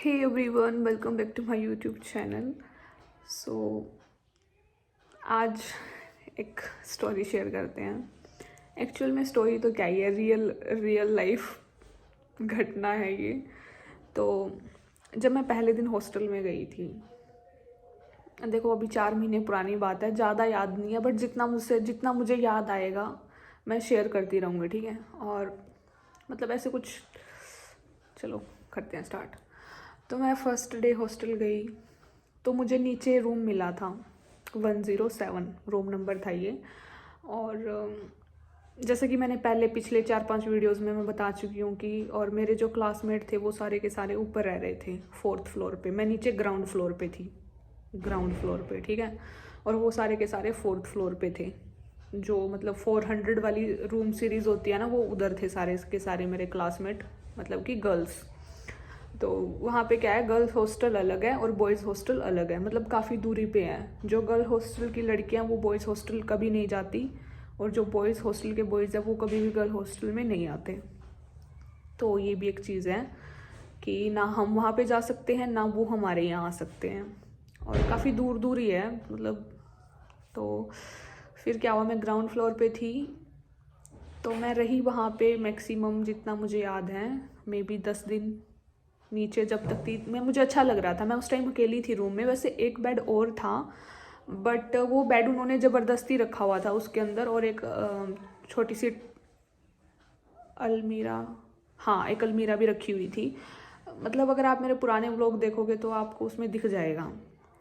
Hey everyone, welcome back to my YouTube channel. So आज एक story share करते हैं। एक्चुअल में स्टोरी तो क्या ही है, रियल लाइफ घटना है ये। तो जब मैं पहले दिन हॉस्टल में गई थी, देखो अभी 4 महीने पुरानी बात है, ज़्यादा याद नहीं है, बट जितना मुझे याद आएगा मैं शेयर करती रहूँगी, ठीक है। और मतलब ऐसे कुछ, चलो करते हैं स्टार्ट। तो मैं फर्स्ट डे हॉस्टल गई तो मुझे नीचे रूम मिला था, 107 रूम नंबर था ये। और जैसे कि मैंने पहले पिछले 4-5 वीडियोस में मैं बता चुकी हूँ कि और मेरे जो क्लासमेट थे वो सारे के सारे ऊपर रह रहे थे 4th फ्लोर पे, मैं नीचे ग्राउंड फ्लोर पे थी, ग्राउंड फ्लोर पे, ठीक है। और वो सारे के सारे 4th फ्लोर पे थे। जो मतलब 400 वाली रूम सीरीज़ होती है ना, वो उधर थे सारे के सारे मेरे क्लासमेट, मतलब कि गर्ल्स। तो वहाँ पे क्या है, गर्ल्स हॉस्टल अलग है और बॉयज़ हॉस्टल अलग है, मतलब काफ़ी दूरी पे है। जो गर्ल हॉस्टल की लड़कियाँ वो बॉयज़ हॉस्टल कभी नहीं जाती, और जो बॉयज़ हॉस्टल के बॉयज़ है वो कभी भी गर्ल हॉस्टल में नहीं आते। तो ये भी एक चीज़ है कि ना हम वहाँ पे जा सकते हैं ना वो हमारे यहाँ आ सकते हैं, और काफ़ी दूर दूर ही है मतलब। तो फिर क्या हुआ, मैं ग्राउंड फ्लोर पे थी, तो मैं रही वहाँ पे मैक्सिमम जितना मुझे याद है मे बी 10 दिन नीचे जब तक थी मैं। मुझे अच्छा लग रहा था, मैं उस टाइम अकेली थी रूम में। वैसे एक बेड और था, बट वो बेड उन्होंने ज़बरदस्ती रखा हुआ था उसके अंदर, और एक छोटी सी अलमीरा, हाँ एक अलमीरा भी रखी हुई थी। मतलब अगर आप मेरे पुराने व्लॉग देखोगे तो आपको उसमें दिख जाएगा,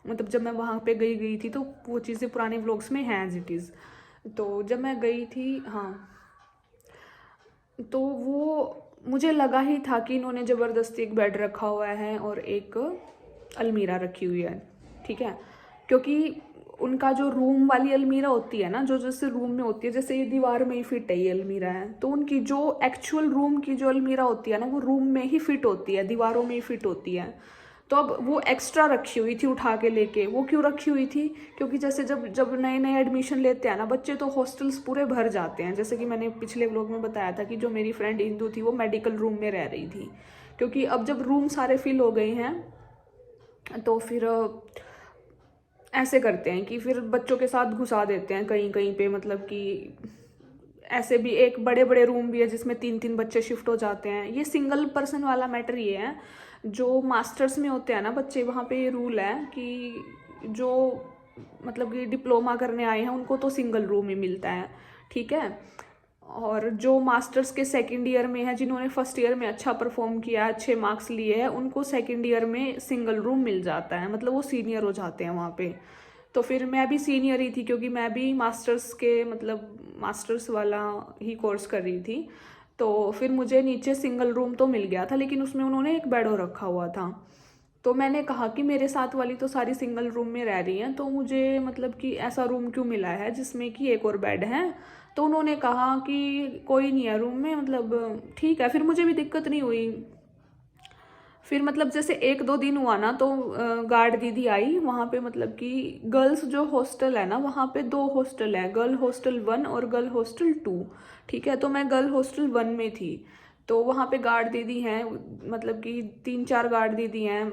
मतलब जब मैं वहाँ पे गई थी तो वो चीज़ें पुराने व्लॉग्स में हैं एज इट इज़। तो जब मैं गई थी, हाँ, तो वो मुझे लगा ही था कि इन्होंने ज़बरदस्ती एक बेड रखा हुआ है और एक अलमीरा रखी हुई है, ठीक है। क्योंकि उनका जो रूम वाली अलमीरा होती है ना, जो जैसे रूम में होती है, जैसे ये दीवार में ही फिट है ये अलमीरा है, तो उनकी जो एक्चुअल रूम की जो अलमीरा होती है ना, वो रूम में ही फिट होती है, दीवारों में ही फिट होती है। तो अब वो एक्स्ट्रा रखी हुई थी उठा के लेके। वो क्यों रखी हुई थी, क्योंकि जैसे जब जब नए नए एडमिशन लेते हैं ना बच्चे, तो हॉस्टल्स पूरे भर जाते हैं। जैसे कि मैंने पिछले व्लॉग में बताया था कि जो मेरी फ्रेंड इंदू थी वो मेडिकल रूम में रह रही थी, क्योंकि अब जब रूम सारे फिल हो गए हैं तो फिर ऐसे करते हैं कि फिर बच्चों के साथ घुसा देते हैं कहीं कहीं पे, मतलब कि ऐसे भी एक बड़े बड़े रूम भी है जिसमें 3-3 बच्चे शिफ्ट हो जाते हैं। ये सिंगल पर्सन वाला मैटर ये है, जो मास्टर्स में होते हैं ना बच्चे, वहाँ पे ये रूल है कि जो मतलब कि डिप्लोमा करने आए हैं उनको तो सिंगल रूम ही मिलता है, ठीक है। और जो मास्टर्स के सेकंड ईयर में है, जिन्होंने फर्स्ट ईयर में अच्छा परफॉर्म किया, अच्छे मार्क्स लिए हैं, उनको सेकंड ईयर में सिंगल रूम मिल जाता है, मतलब वो सीनियर हो जाते हैं वहाँ पे। तो फिर मैं भी सीनियर ही थी, क्योंकि मैं भी मास्टर्स के मतलब मास्टर्स वाला ही कोर्स कर रही थी। तो फिर मुझे नीचे सिंगल रूम तो मिल गया था, लेकिन उसमें उन्होंने एक बेड और रखा हुआ था। तो मैंने कहा कि मेरे साथ वाली तो सारी सिंगल रूम में रह रही हैं, तो मुझे मतलब कि ऐसा रूम क्यों मिला है जिसमें कि एक और बेड है। तो उन्होंने कहा कि कोई नहीं है रूम में, मतलब ठीक है। फिर मुझे भी दिक्कत नहीं हुई। फिर मतलब जैसे 1-2 दिन हुआ ना, तो गार्ड दीदी आई वहाँ पे। मतलब कि गर्ल्स जो हॉस्टल है ना, वहाँ पे 2 हॉस्टल है, गर्ल हॉस्टल 1 और गर्ल हॉस्टल 2, ठीक है। तो मैं गर्ल हॉस्टल 1 में थी। तो वहाँ पे गार्ड दीदी हैं, मतलब कि 3-4 गार्ड दीदी हैं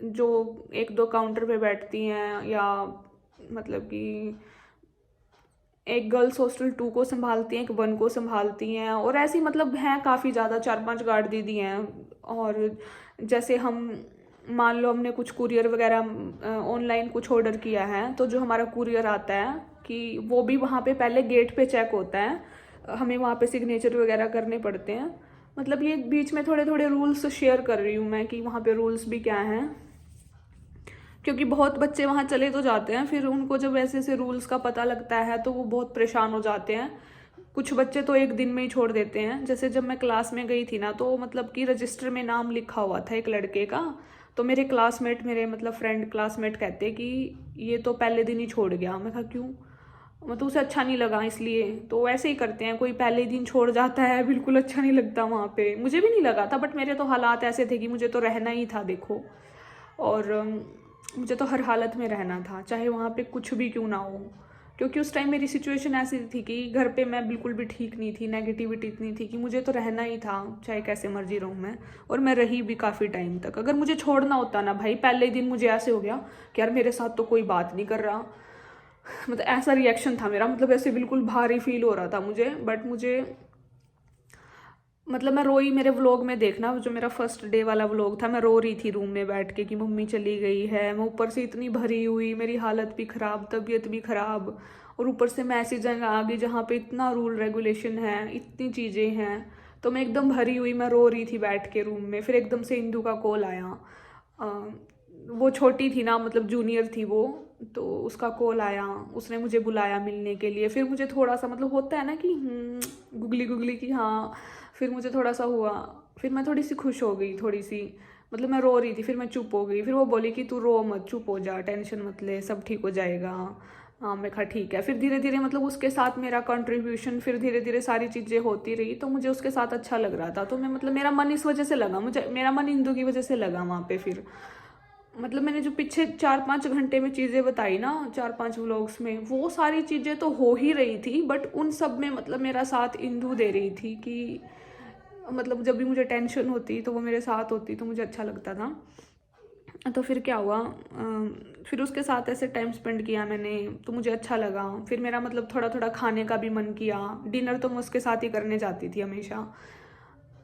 जो 1-2 काउंटर पे बैठती हैं, या मतलब कि एक गर्ल्स हॉस्टल 2 को संभालती हैं, एक 1 को संभालती हैं, और ऐसी मतलब हैं काफ़ी ज़्यादा, 4-5 गार्ड दीदी हैं। और जैसे हम मान लो हमने कुछ कुरियर वगैरह ऑनलाइन कुछ ऑर्डर किया है, तो जो हमारा कुरियर आता है कि वो भी वहाँ पे पहले गेट पे चेक होता है, हमें वहाँ पे सिग्नेचर वगैरह करने पड़ते हैं। मतलब ये बीच में थोड़े थोड़े रूल्स शेयर कर रही हूँ मैं कि वहाँ पे रूल्स भी क्या हैं, क्योंकि बहुत बच्चे वहाँ चले तो जाते हैं, फिर उनको जब ऐसे ऐसे रूल्स का पता लगता है तो वो बहुत परेशान हो जाते हैं। कुछ बच्चे तो एक दिन में ही छोड़ देते हैं। जैसे जब मैं क्लास में गई थी ना, तो मतलब कि रजिस्टर में नाम लिखा हुआ था एक लड़के का, तो मेरे क्लासमेट, मेरे मतलब फ्रेंड क्लासमेट कहते कि ये तो पहले दिन ही छोड़ गया। मैं कहा क्यों, मतलब उसे अच्छा नहीं लगा इसलिए। तो ऐसे ही करते हैं, कोई पहले दिन छोड़ जाता है, बिल्कुल अच्छा नहीं लगता वहाँ पे। मुझे भी नहीं लगा था, बट मेरे तो हालात ऐसे थे कि मुझे तो रहना ही था, देखो। और मुझे तो हर हालत में रहना था, चाहे वहाँ पे कुछ भी क्यों ना हो। क्योंकि उस टाइम मेरी सिचुएशन ऐसी थी कि घर पे मैं बिल्कुल भी ठीक नहीं थी, नेगेटिविटी इतनी थी कि मुझे तो रहना ही था, चाहे कैसे मर्जी रहूँ मैं। और मैं रही भी काफ़ी टाइम तक। अगर मुझे छोड़ना होता ना भाई, पहले ही दिन मुझे ऐसे हो गया कि यार मेरे साथ तो कोई बात नहीं कर रहा, मतलब ऐसा रिएक्शन था मेरा, मतलब ऐसे बिल्कुल भारी फील हो रहा था मुझे। बट मुझे मतलब मैं रोई, मेरे व्लॉग में देखना, जो मेरा फर्स्ट डे वाला व्लॉग था, मैं रो रही थी रूम में बैठ के कि मम्मी चली गई है। मैं ऊपर से इतनी भरी हुई, मेरी हालत भी ख़राब, तबीयत भी ख़राब, और ऊपर से मैं ऐसी जगह आ गई जहाँ पे इतना रूल रेगुलेशन है, इतनी चीज़ें हैं, तो मैं एकदम भरी हुई मैं रो रही थी बैठ के रूम में। फिर एकदम से इंदू का कॉल आया। अ, वो छोटी थी ना, मतलब जूनियर थी वो, तो उसका कॉल आया, उसने मुझे बुलाया मिलने के लिए। फिर मुझे थोड़ा सा मतलब होता है ना कि गुगली गुगली की, हाँ। फिर मुझे थोड़ा सा हुआ, फिर मैं थोड़ी सी खुश हो गई, थोड़ी सी, मतलब मैं रो रही थी, फिर मैं चुप हो गई। फिर वो बोली कि तू रो मत, चुप हो जा, टेंशन मत ले, सब ठीक हो जाएगा। हाँ, मैं कहा ठीक है। फिर धीरे धीरे मतलब उसके साथ मेरा कंट्रीब्यूशन, फिर धीरे धीरे सारी चीज़ें होती रही, तो मुझे उसके साथ अच्छा लग रहा था। तो मैं मतलब मेरा मन इस वजह से लगा, मुझे मेरा मन इंदू की वजह से लगा वहाँ पे। फिर मतलब मैंने जो पीछे 4-5 घंटे में चीज़ें बताई ना, 4-5 व्लॉग्स में, वो सारी चीज़ें तो हो ही रही थी, बट उन सब में मतलब मेरा साथ इंदू दे रही थी कि मतलब जब भी मुझे टेंशन होती तो वो मेरे साथ होती, तो मुझे अच्छा लगता था। तो फिर क्या हुआ, फिर उसके साथ ऐसे टाइम स्पेंड किया मैंने, तो मुझे अच्छा लगा। फिर मेरा मतलब थोड़ा थोड़ा खाने का भी मन किया। डिनर तो मैं उसके साथ ही करने जाती थी हमेशा।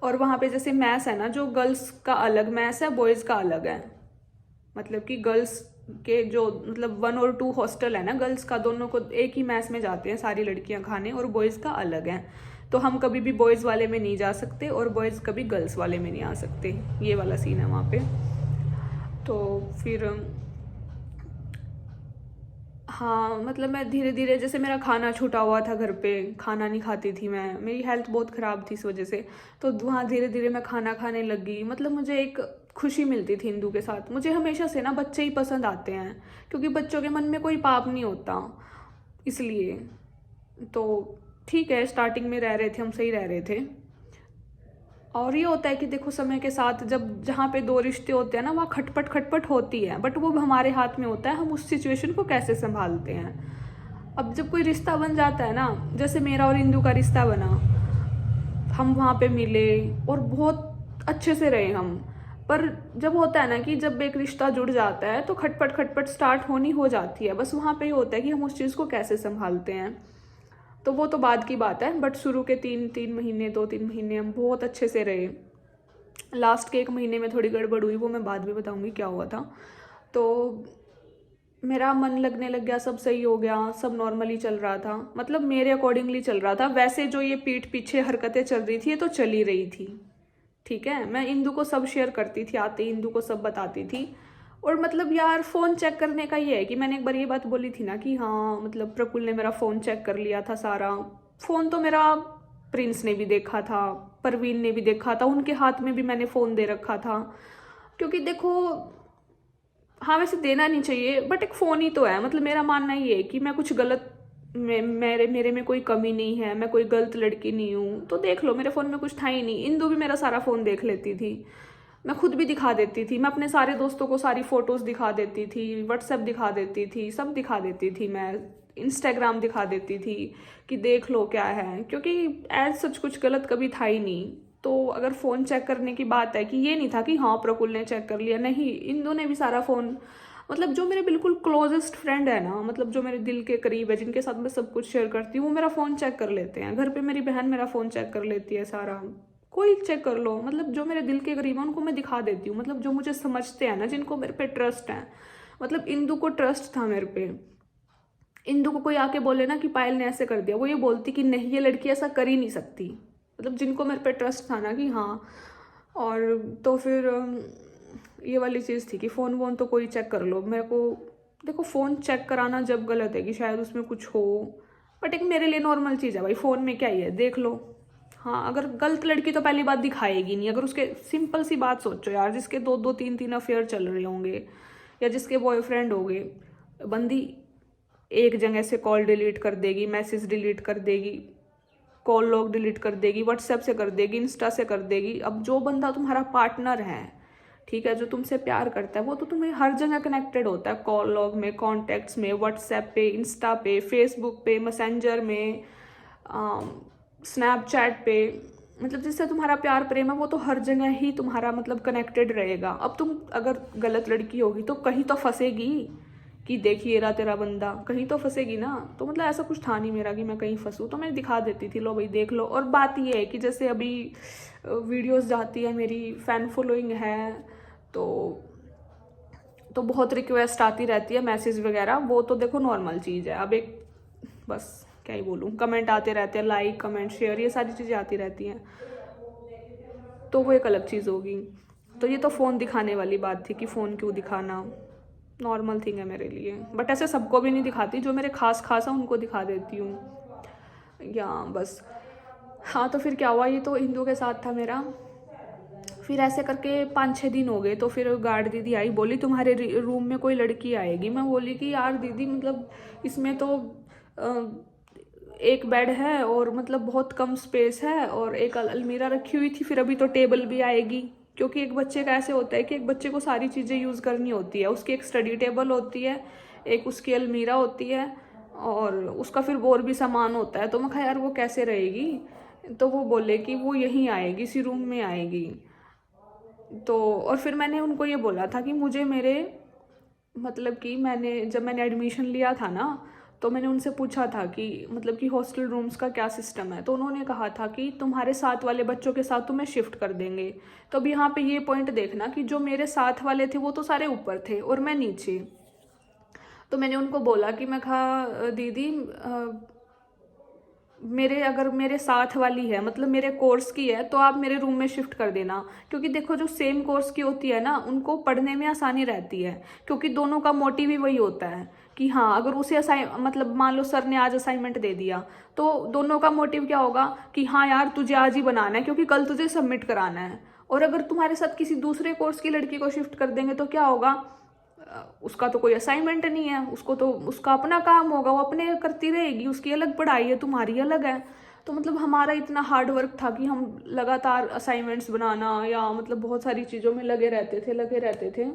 और वहाँ पे जैसे मैस है ना, जो गर्ल्स का अलग मैस है, बॉयज़ का अलग है। मतलब कि गर्ल्स के जो मतलब 1 और 2 हॉस्टल है ना गर्ल्स का, दोनों को एक ही मैस में जाते हैं सारी लड़कियां खाने, और बॉयज़ का अलग है। तो हम कभी भी बॉयज़ वाले में नहीं जा सकते, और बॉयज़ कभी गर्ल्स वाले में नहीं आ सकते, ये वाला सीन है वहाँ पे। तो फिर हाँ, मतलब मैं धीरे धीरे, जैसे मेरा खाना छूटा हुआ था घर पे, खाना नहीं खाती थी मैं, मेरी हेल्थ बहुत ख़राब थी इस वजह से। तो वहाँ धीरे धीरे मैं खाना खाने लग गई। मतलब मुझे एक खुशी मिलती थी हिंदू के साथ। मुझे हमेशा से ना बच्चे ही पसंद आते हैं, क्योंकि बच्चों के मन में कोई पाप नहीं होता, इसलिए। तो ठीक है, स्टार्टिंग में रह रहे थे हम, सही रह रहे थे। और ये होता है कि देखो समय के साथ जब जहाँ पे दो रिश्ते होते हैं ना, वहाँ खटपट खटपट होती है, बट वो हमारे हाथ में होता है, हम उस सिचुएशन को कैसे संभालते हैं। अब जब कोई रिश्ता बन जाता है ना, जैसे मेरा और इंदू का रिश्ता बना, हम वहाँ पे मिले और बहुत अच्छे से रहे हम। पर जब होता है ना कि जब एक रिश्ता जुड़ जाता है तो खटपट खटपट स्टार्ट होनी हो जाती है। बस वहाँ पे ही होता है कि हम उस चीज़ को कैसे संभालते हैं। तो वो तो बाद की बात है, बट शुरू के 3-3 महीने, 2-3 महीने हम बहुत अच्छे से रहे। लास्ट के 1 महीने में थोड़ी गड़बड़ हुई, वो मैं बाद में बताऊंगी क्या हुआ था। तो मेरा मन लगने लग गया, सब सही हो गया, सब नॉर्मली चल रहा था, मतलब मेरे अकॉर्डिंगली चल रहा था। वैसे जो ये पीठ पीछे हरकतें चल रही थी, ये तो चल ही रही थी, ठीक है। मैं इंदू को सब शेयर करती थी, आते ही इंदू को सब बताती थी। और मतलब यार, फ़ोन चेक करने का ये है कि मैंने एक बार ये बात बोली थी ना कि हाँ, मतलब प्रकुल ने मेरा फ़ोन चेक कर लिया था सारा। फ़ोन तो मेरा प्रिंस ने भी देखा था, परवीन ने भी देखा था, उनके हाथ में भी मैंने फ़ोन दे रखा था। क्योंकि देखो, हाँ वैसे देना नहीं चाहिए, बट एक फ़ोन ही तो है। मतलब मेरा मानना ये है कि मैं कुछ गलत, मेरे में कोई कमी नहीं है, मैं कोई गलत लड़की नहीं हूँ। तो देख लो, मेरे फ़ोन में कुछ था ही नहीं। इंदू भी मेरा सारा फ़ोन देख लेती थी, मैं खुद भी दिखा देती थी, मैं अपने सारे दोस्तों को सारी फ़ोटोज़ दिखा देती थी, व्हाट्सएप दिखा देती थी, सब दिखा देती थी मैं, इंस्टाग्राम दिखा देती थी कि देख लो क्या है। क्योंकि एज सच कुछ गलत कभी था ही नहीं। तो अगर फ़ोन चेक करने की बात है कि ये नहीं था कि हाँ प्रकुल ने चेक कर लिया, नहीं, इंदू ने भी सारा फ़ोन, मतलब जो मेरे बिल्कुल क्लोजेस्ट फ्रेंड है ना, मतलब जो मेरे दिल के करीब है, जिनके साथ मैं सब कुछ शेयर करती हूँ, वो मेरा फ़ोन चेक कर लेते हैं। घर पे मेरी बहन मेरा फ़ोन चेक कर लेती है सारा, कोई चेक कर लो। मतलब जो मेरे दिल के करीब है उनको मैं दिखा देती हूँ, मतलब जो मुझे समझते हैं ना, जिनको मेरे पे ट्रस्ट है। मतलब इंदू को ट्रस्ट था मेरे पे। इंदू को कोई आके बोले ना कि पायल ने ऐसे कर दिया, वो ये बोलती कि नहीं, ये लड़की ऐसा कर ही नहीं सकती। मतलब जिनको मेरे पे ट्रस्ट था ना कि हाँ। और तो फिर ये वाली चीज़ थी कि फ़ोन वोन तो कोई चेक कर लो मेरे को। देखो, फ़ोन चेक कराना जब गलत है कि शायद उसमें कुछ हो, बट एक मेरे लिए नॉर्मल चीज़ है भाई, फ़ोन में क्या ही है, देख लो। हाँ, अगर गलत लड़की तो पहली बात दिखाएगी नहीं। अगर उसके, सिंपल सी बात सोचो यार, जिसके 2-2 3-3 अफेयर चल रहे होंगे, या जिसके बॉयफ्रेंड हो गए, बंदी एक जगह से कॉल डिलीट कर देगी, मैसेज डिलीट कर देगी, कॉल लॉग डिलीट कर देगी, व्हाट्सएप से कर देगी, इंस्टा से कर देगी। अब जो बंदा तुम्हारा पार्टनर है, ठीक है, जो तुमसे प्यार करता है वो तो तुम्हें हर जगह कनेक्टेड होता है, कॉल लॉग में, कॉन्टैक्ट्स में, व्हाट्सएप पे, इंस्टा पे, फेसबुक पे, मैसेंजर में, स्नैपचैट पे। मतलब जिससे तुम्हारा प्यार प्रेम है वो तो हर जगह ही तुम्हारा मतलब कनेक्टेड रहेगा। अब तुम अगर गलत लड़की होगी तो कहीं तो फंसेगी कि देखिए रहा तेरा बंदा, कहीं तो फंसेगी ना। तो मतलब ऐसा कुछ था नहीं मेरा कि मैं कहीं फंसूँ, तो मैं दिखा देती थी, लो भाई देख लो। और बात ये है कि जैसे अभी वीडियोस जाती है, मेरी फ़ैन फॉलोइंग है, तो बहुत रिक्वेस्ट आती रहती है, मैसेज वगैरह, वो तो देखो नॉर्मल चीज़ है। अब एक बस क्या ही बोलूँ, कमेंट आते रहते हैं, लाइक कमेंट शेयर, ये सारी चीज़ें आती रहती हैं, तो वो एक अलग चीज़ होगी। तो ये तो फ़ोन दिखाने वाली बात थी कि फ़ोन क्यों दिखाना, नॉर्मल थिंग है मेरे लिए। बट ऐसे सबको भी नहीं दिखाती, जो मेरे खास खास है उनको दिखा देती हूँ, या बस। हाँ, तो फिर क्या हुआ, ये तो हिंदू के साथ था मेरा। फिर ऐसे करके 5-6 दिन हो गए, तो फिर गार्ड दीदी आई, बोली तुम्हारे रूम में कोई लड़की आएगी। मैं बोली कि यार दीदी मतलब इसमें तो एक बेड है और मतलब बहुत कम स्पेस है और एक अलमीरा रखी हुई थी, फिर अभी तो टेबल भी आएगी। क्योंकि एक बच्चे का ऐसे होता है कि एक बच्चे को सारी चीज़ें यूज़ करनी होती है, उसकी एक स्टडी टेबल होती है, एक उसकी अलमीरा होती है, और उसका फिर और भी सामान होता है। तो मैं कहा यार वो कैसे रहेगी, तो वो बोले कि वो यहीं आएगी, इसी रूम में आएगी। तो और फिर मैंने उनको ये बोला था कि मुझे मेरे मतलब कि जब मैंने एडमिशन लिया था ना, तो मैंने उनसे पूछा था कि मतलब कि हॉस्टल रूम्स का क्या सिस्टम है। तो उन्होंने कहा था कि तुम्हारे साथ वाले बच्चों के साथ तुम्हें शिफ्ट कर देंगे। तो अब यहाँ पे ये पॉइंट देखना कि जो मेरे साथ वाले थे वो तो सारे ऊपर थे और मैं नीचे। तो मैंने उनको बोला कि मैं कहा दीदी अगर मेरे साथ वाली है, मतलब मेरे कोर्स की है, तो आप मेरे रूम में शिफ्ट कर देना। क्योंकि देखो जो सेम कोर्स की होती है ना, उनको पढ़ने में आसानी रहती है, क्योंकि दोनों का मोटिव ही वही होता है कि हाँ अगर उसे मतलब मान लो सर ने आज असाइनमेंट दे दिया, तो दोनों का मोटिव क्या होगा कि हाँ यार तुझे आज ही बनाना है क्योंकि कल तुझे सबमिट कराना है। और अगर तुम्हारे साथ किसी दूसरे कोर्स की लड़की को शिफ्ट कर देंगे तो क्या होगा, उसका तो कोई असाइनमेंट नहीं है, उसको तो उसका अपना काम होगा, वो अपने करती रहेगी, उसकी अलग पढ़ाई है, तुम्हारी अलग है। तो मतलब हमारा इतना हार्ड वर्क था कि हम लगातार असाइनमेंट्स बनाना या मतलब बहुत सारी चीज़ों में लगे रहते थे।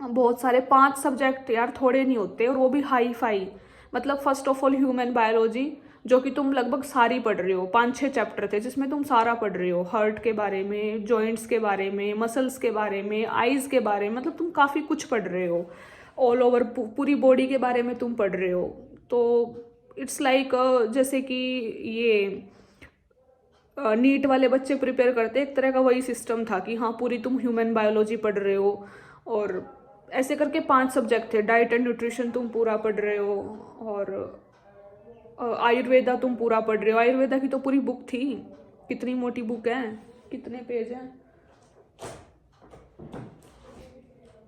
बहुत सारे 5 सब्जेक्ट यार थोड़े नहीं होते, और वो भी हाई फाई। मतलब first of all human biology, जो कि तुम लगभग सारी पढ़ रहे हो, 5-6 चैप्टर थे जिसमें तुम सारा पढ़ रहे हो, हार्ट के बारे में, जॉइंट्स के बारे में, मसल्स के बारे में, आईज के बारे में, मतलब तुम काफ़ी कुछ पढ़ रहे हो। ऑल ओवर पूरी बॉडी के बारे में तुम पढ़ रहे हो। तो इट्स लाइक जैसे कि ये नीट वाले बच्चे प्रिपेयर करते, एक तरह का वही सिस्टम था कि हाँ पूरी तुम ह्यूमन बायोलॉजी पढ़ रहे हो। और ऐसे करके 5 सब्जेक्ट थे, डाइट एंड न्यूट्रिशन तुम पूरा पढ़ रहे हो, और आयुर्वेदा तुम पूरा पढ़ रहे हो। आयुर्वेदा की तो पूरी बुक थी, कितनी मोटी बुक है, कितने पेज हैं,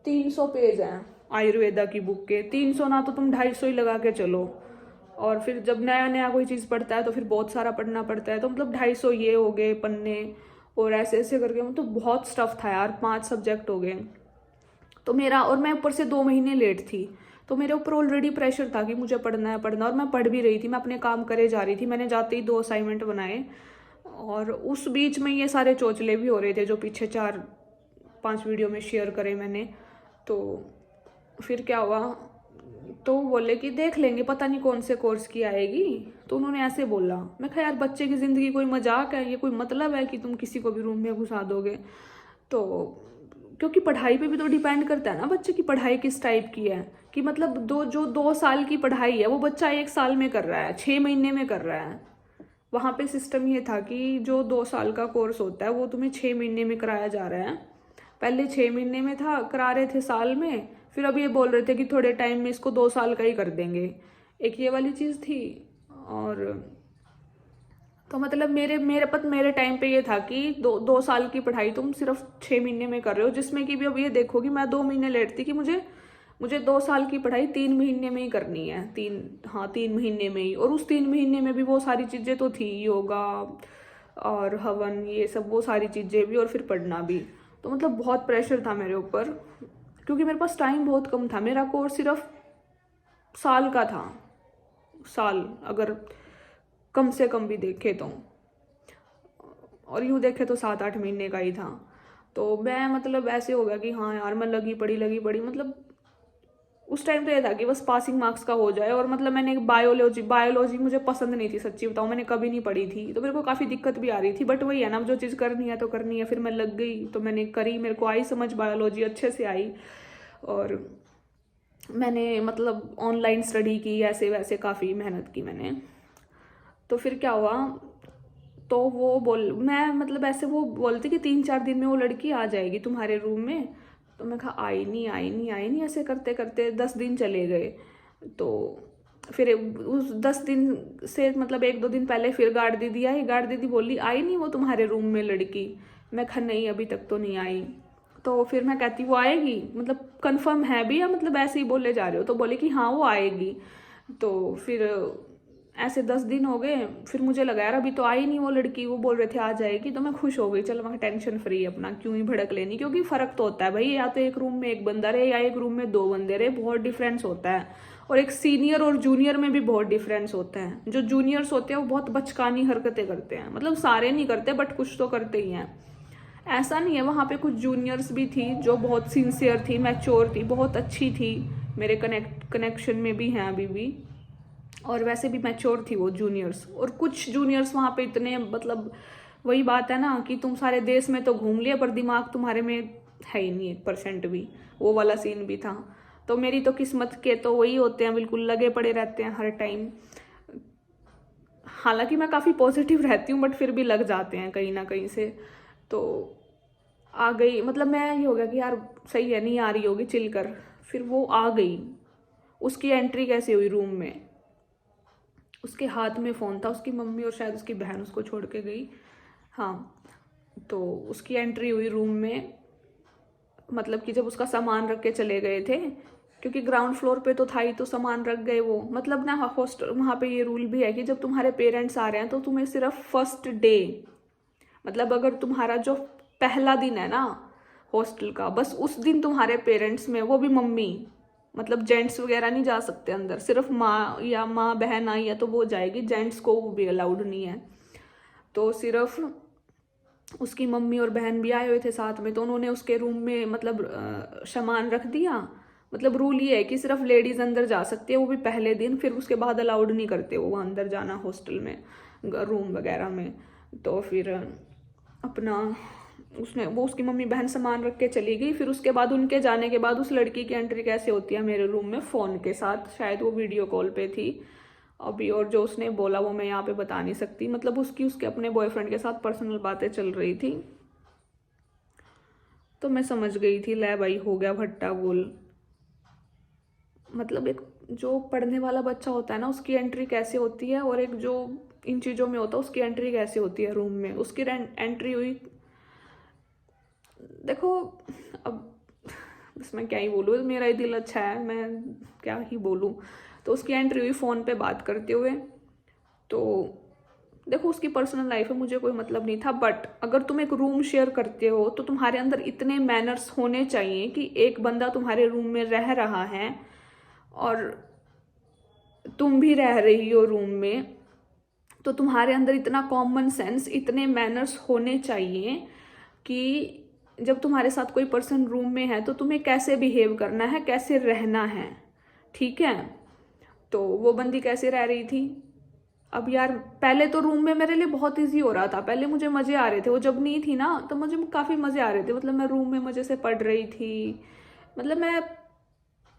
300 पेज हैं आयुर्वेदा की बुक के। 300 ना तो तुम 250 ही लगा के चलो। और फिर जब नया नया कोई चीज़ पढ़ता है तो फिर बहुत सारा पढ़ना पड़ता है, तो मतलब 250 ये हो गए पन्ने, और ऐसे ऐसे करके मतलब तो बहुत स्टफ था यार, 5 सब्जेक्ट हो गए। तो मेरा, और मैं ऊपर से 2 महीने लेट थी, तो मेरे ऊपर ऑलरेडी प्रेशर था कि मुझे पढ़ना है पढ़ना, और मैं पढ़ भी रही थी, मैं अपने काम करे जा रही थी। मैंने जाते ही 2 असाइनमेंट बनाए, और उस बीच में ये सारे चोचले भी हो रहे थे जो पीछे 4-5 वीडियो में शेयर करे मैंने। तो फिर क्या हुआ, तो वो बोले कि देख लेंगे, पता नहीं कौन से कोर्स की आएगी। तो उन्होंने ऐसे बोला, मैं कहा यार बच्चे की ज़िंदगी कोई मजाक है, ये कोई मतलब है कि तुम किसी को भी रूम में घुसा दोगे। तो क्योंकि पढ़ाई पे भी तो डिपेंड करता है ना, बच्चे की पढ़ाई किस टाइप की है, कि मतलब 2 साल की पढ़ाई है वो बच्चा 1 साल में कर रहा है, 6 महीने में कर रहा है। वहाँ पे सिस्टम ये था कि जो 2 साल का कोर्स होता है वो तुम्हें 6 महीने में कराया जा रहा है। पहले 6 महीने में था, करा रहे थे साल में, फिर अब ये बोल रहे थे कि थोड़े टाइम में इसको 2 साल का ही कर देंगे। एक ये वाली चीज़ थी। और तो मतलब मेरे टाइम पे ये था कि 2 साल की पढ़ाई तुम सिर्फ 6 महीने में कर रहे हो, जिसमें कि भी अब ये देखो कि मैं 2 महीने लेट थी कि मुझे 2 साल की पढ़ाई 3 महीने में ही करनी है। 3 महीने में ही, और उस 3 महीने में भी वो सारी चीज़ें तो थी, योगा और हवन, ये सब वो सारी चीज़ें भी, और फिर पढ़ना भी। तो मतलब बहुत प्रेशर था मेरे ऊपर, क्योंकि मेरे पास टाइम बहुत कम था। मेरा कोर्स सिर्फ साल का था, साल अगर कम से कम भी देखे तो, और यूँ देखे तो 7-8 महीने का ही था। तो मैं मतलब ऐसे हो गया कि हाँ यार मैं लगी पड़ी मतलब उस टाइम तो ये था कि बस पासिंग मार्क्स का हो जाए। और मतलब मैंने बायोलॉजी मुझे पसंद नहीं थी, सच्ची बताऊँ मैंने कभी नहीं पढ़ी थी, तो मेरे को काफ़ी दिक्कत भी आ रही थी। बट वही है ना, जो चीज़ करनी है तो करनी है, फिर मैं लग गई तो मैंने करी, मेरे को आई समझ, बायोलॉजी अच्छे से आई। और मैंने मतलब ऑनलाइन स्टडी की, ऐसे वैसे काफ़ी मेहनत की मैंने। तो फिर क्या हुआ, तो मैं मतलब ऐसे वो बोलती कि 3-4 दिन में वो लड़की आ जाएगी तुम्हारे रूम में। तो मैं कहा आई नहीं, ऐसे करते करते 10 दिन चले गए। तो फिर उस 10 दिन से मतलब 1-2 दिन पहले फिर गार्ड दीदी आई, गार्ड दीदी बोली आई नहीं वो तुम्हारे रूम में लड़की। मैं कहा नहीं अभी तक तो नहीं आई। तो फिर मैं कहती वो आएगी, मतलब कंफर्म है भी या मतलब ऐसे ही बोले जा रहे हो? तो बोले कि हाँ वो आएगी। तो फिर ऐसे 10 दिन हो गए, फिर मुझे लगा यार अभी तो आई नहीं वो लड़की, वो बोल रहे थे आ जाएगी। तो मैं खुश हो गई, चलो मैं टेंशन फ्री अपना क्यों ही भड़क लेनी, क्योंकि फर्क तो होता है भाई, या तो एक रूम में एक बंदा रहे या एक रूम में 2 बंदे रहे, बहुत डिफरेंस होता है। और एक सीनियर और जूनियर में भी बहुत डिफरेंस होता है। जो जूनियर्स होते हैं वो बहुत बचकानी हरकतें करते हैं, मतलब सारे नहीं करते बट कुछ तो करते ही हैं। ऐसा नहीं है, वहाँ पे कुछ जूनियर्स भी थी जो बहुत सिंसियर थी, मैच्योर थी, बहुत अच्छी थी, मेरे कनेक्शन में भी हैं अभी भी। और वैसे भी मैच्योर थी वो जूनियर्स। और कुछ जूनियर्स वहाँ पे इतने मतलब वही बात है ना कि तुम सारे देश में तो घूम लिए पर दिमाग तुम्हारे में है ही नहीं 1% भी, वो वाला सीन भी था। तो मेरी तो किस्मत के तो वही होते हैं, बिल्कुल लगे पड़े रहते हैं हर टाइम। हालांकि मैं काफ़ी पॉजिटिव रहती हूँ बट फिर भी लग जाते हैं कहीं ना कहीं से। तो आ गई, मतलब मैं ये हो गया कि यार सही है, नहीं आ रही होगी चिल कर। फिर वो आ गई, उसकी एंट्री कैसे हुई रूम में, उसके हाथ में फ़ोन था, उसकी मम्मी और शायद उसकी बहन उसको छोड़ के गई। हाँ, तो उसकी एंट्री हुई रूम में, मतलब कि जब उसका सामान रख के चले गए थे, क्योंकि ग्राउंड फ्लोर पे तो था ही, तो सामान रख गए वो। मतलब ना हॉस्टल वहाँ पे ये रूल भी है कि जब तुम्हारे पेरेंट्स आ रहे हैं तो तुम्हें सिर्फ फर्स्ट डे, मतलब अगर तुम्हारा जो पहला दिन है ना हॉस्टल का, बस उस दिन तुम्हारे पेरेंट्स में, वो भी मम्मी, मतलब जेंट्स वगैरह नहीं जा सकते अंदर, सिर्फ माँ बहन आई है तो वो जाएगी, जेंट्स को वो भी अलाउड नहीं है। तो सिर्फ उसकी मम्मी और बहन भी आए हुए थे साथ में, तो उन्होंने उसके रूम में मतलब सामान रख दिया। मतलब रूल ये है कि सिर्फ लेडीज अंदर जा सकती है, वो भी पहले दिन, फिर उसके बाद अलाउड नहीं करते वो अंदर जाना हॉस्टल में, रूम वगैरह में। तो फिर अपना उसकी मम्मी बहन सामान रख के चली गई। फिर उसके बाद उनके जाने के बाद उस लड़की की एंट्री कैसे होती है मेरे रूम में, फ़ोन के साथ, शायद वो वीडियो कॉल पे थी अभी। और जो उसने बोला वो मैं यहाँ पे बता नहीं सकती, मतलब उसके अपने बॉयफ्रेंड के साथ पर्सनल बातें चल रही थी। तो मैं समझ गई थी, ले भाई हो गया भट्टा गोल। मतलब एक जो पढ़ने वाला बच्चा होता है ना, उसकी एंट्री कैसे होती है, और एक जो इन चीज़ों में होता है उसकी एंट्री कैसे होती है रूम में। उसकी एंट्री हुई, देखो अब इसमें क्या ही बोलूँ, मेरा ही दिल अच्छा है, मैं क्या ही बोलूँ। तो उसकी एंट्री हुई फ़ोन पे बात करते हुए। तो देखो उसकी पर्सनल लाइफ है, मुझे कोई मतलब नहीं था, बट अगर तुम एक रूम शेयर करते हो तो तुम्हारे अंदर इतने मैनर्स होने चाहिए कि एक बंदा तुम्हारे रूम में रह रहा है और तुम भी रह रही हो रूम में, तो तुम्हारे अंदर इतना कॉमन सेंस, इतने मैनर्स होने चाहिए कि जब तुम्हारे साथ कोई पर्सन रूम में है तो तुम्हें कैसे बिहेव करना है, कैसे रहना है, ठीक है। तो वो बंदी कैसे रह रही थी, अब यार पहले तो रूम में मेरे लिए बहुत इजी हो रहा था, पहले मुझे मज़े आ रहे थे, वो जब नहीं थी ना तो मुझे काफ़ी मज़े आ रहे थे। मतलब मैं रूम में मज़े से पढ़ रही थी, मतलब मैं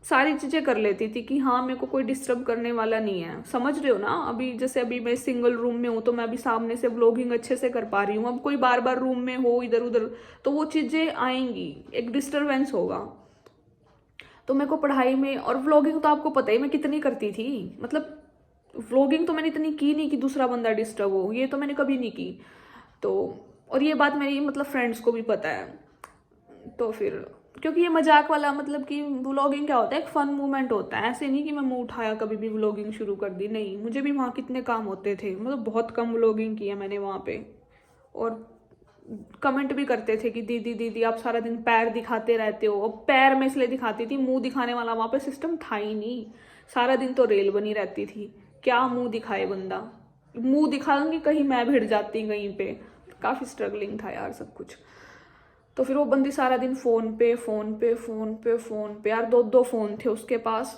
सारी चीज़ें कर लेती थी कि हाँ मेरे को कोई डिस्टर्ब करने वाला नहीं है, समझ रहे हो ना। अभी जैसे अभी मैं सिंगल रूम में हूँ तो मैं अभी सामने से व्लॉगिंग अच्छे से कर पा रही हूँ। अब कोई बार बार रूम में हो इधर उधर तो वो चीज़ें आएंगी, एक डिस्टर्बेंस होगा। तो मेरे को पढ़ाई में, और व्लॉगिंग तो आपको पता ही मैं कितनी करती थी, मतलब व्लॉगिंग तो मैंने इतनी की नहीं कि दूसरा बंदा डिस्टर्ब हो, ये तो मैंने कभी नहीं की। तो और ये बात मेरी मतलब फ्रेंड्स को भी पता है। तो फिर क्योंकि ये मजाक वाला, मतलब कि व्लॉगिंग क्या होता है, एक फन मोमेंट होता है, ऐसे नहीं कि मैं मुंह उठाया कभी भी व्लॉगिंग शुरू कर दी, नहीं। मुझे भी वहाँ कितने काम होते थे, मतलब बहुत कम व्लॉगिंग की है मैंने वहाँ पे। और कमेंट भी करते थे कि दीदी दीदी आप सारा दिन पैर दिखाते रहते हो। अब पैर में इसलिए दिखाती थी, मुंह दिखाने वाला वहाँ पे सिस्टम था ही नहीं, सारा दिन तो रेल बनी रहती थी, क्या मुंह दिखाए बंदा, मुंह दिखाऊंगी कहीं मैं भिड़ जाती कहीं पे। काफ़ी स्ट्रगलिंग था यार सब कुछ। तो फिर वो बंदी सारा दिन फ़ोन पे फ़ोन पे फ़ोन पे फ़ोन पे, यार 2 फ़ोन थे उसके पास,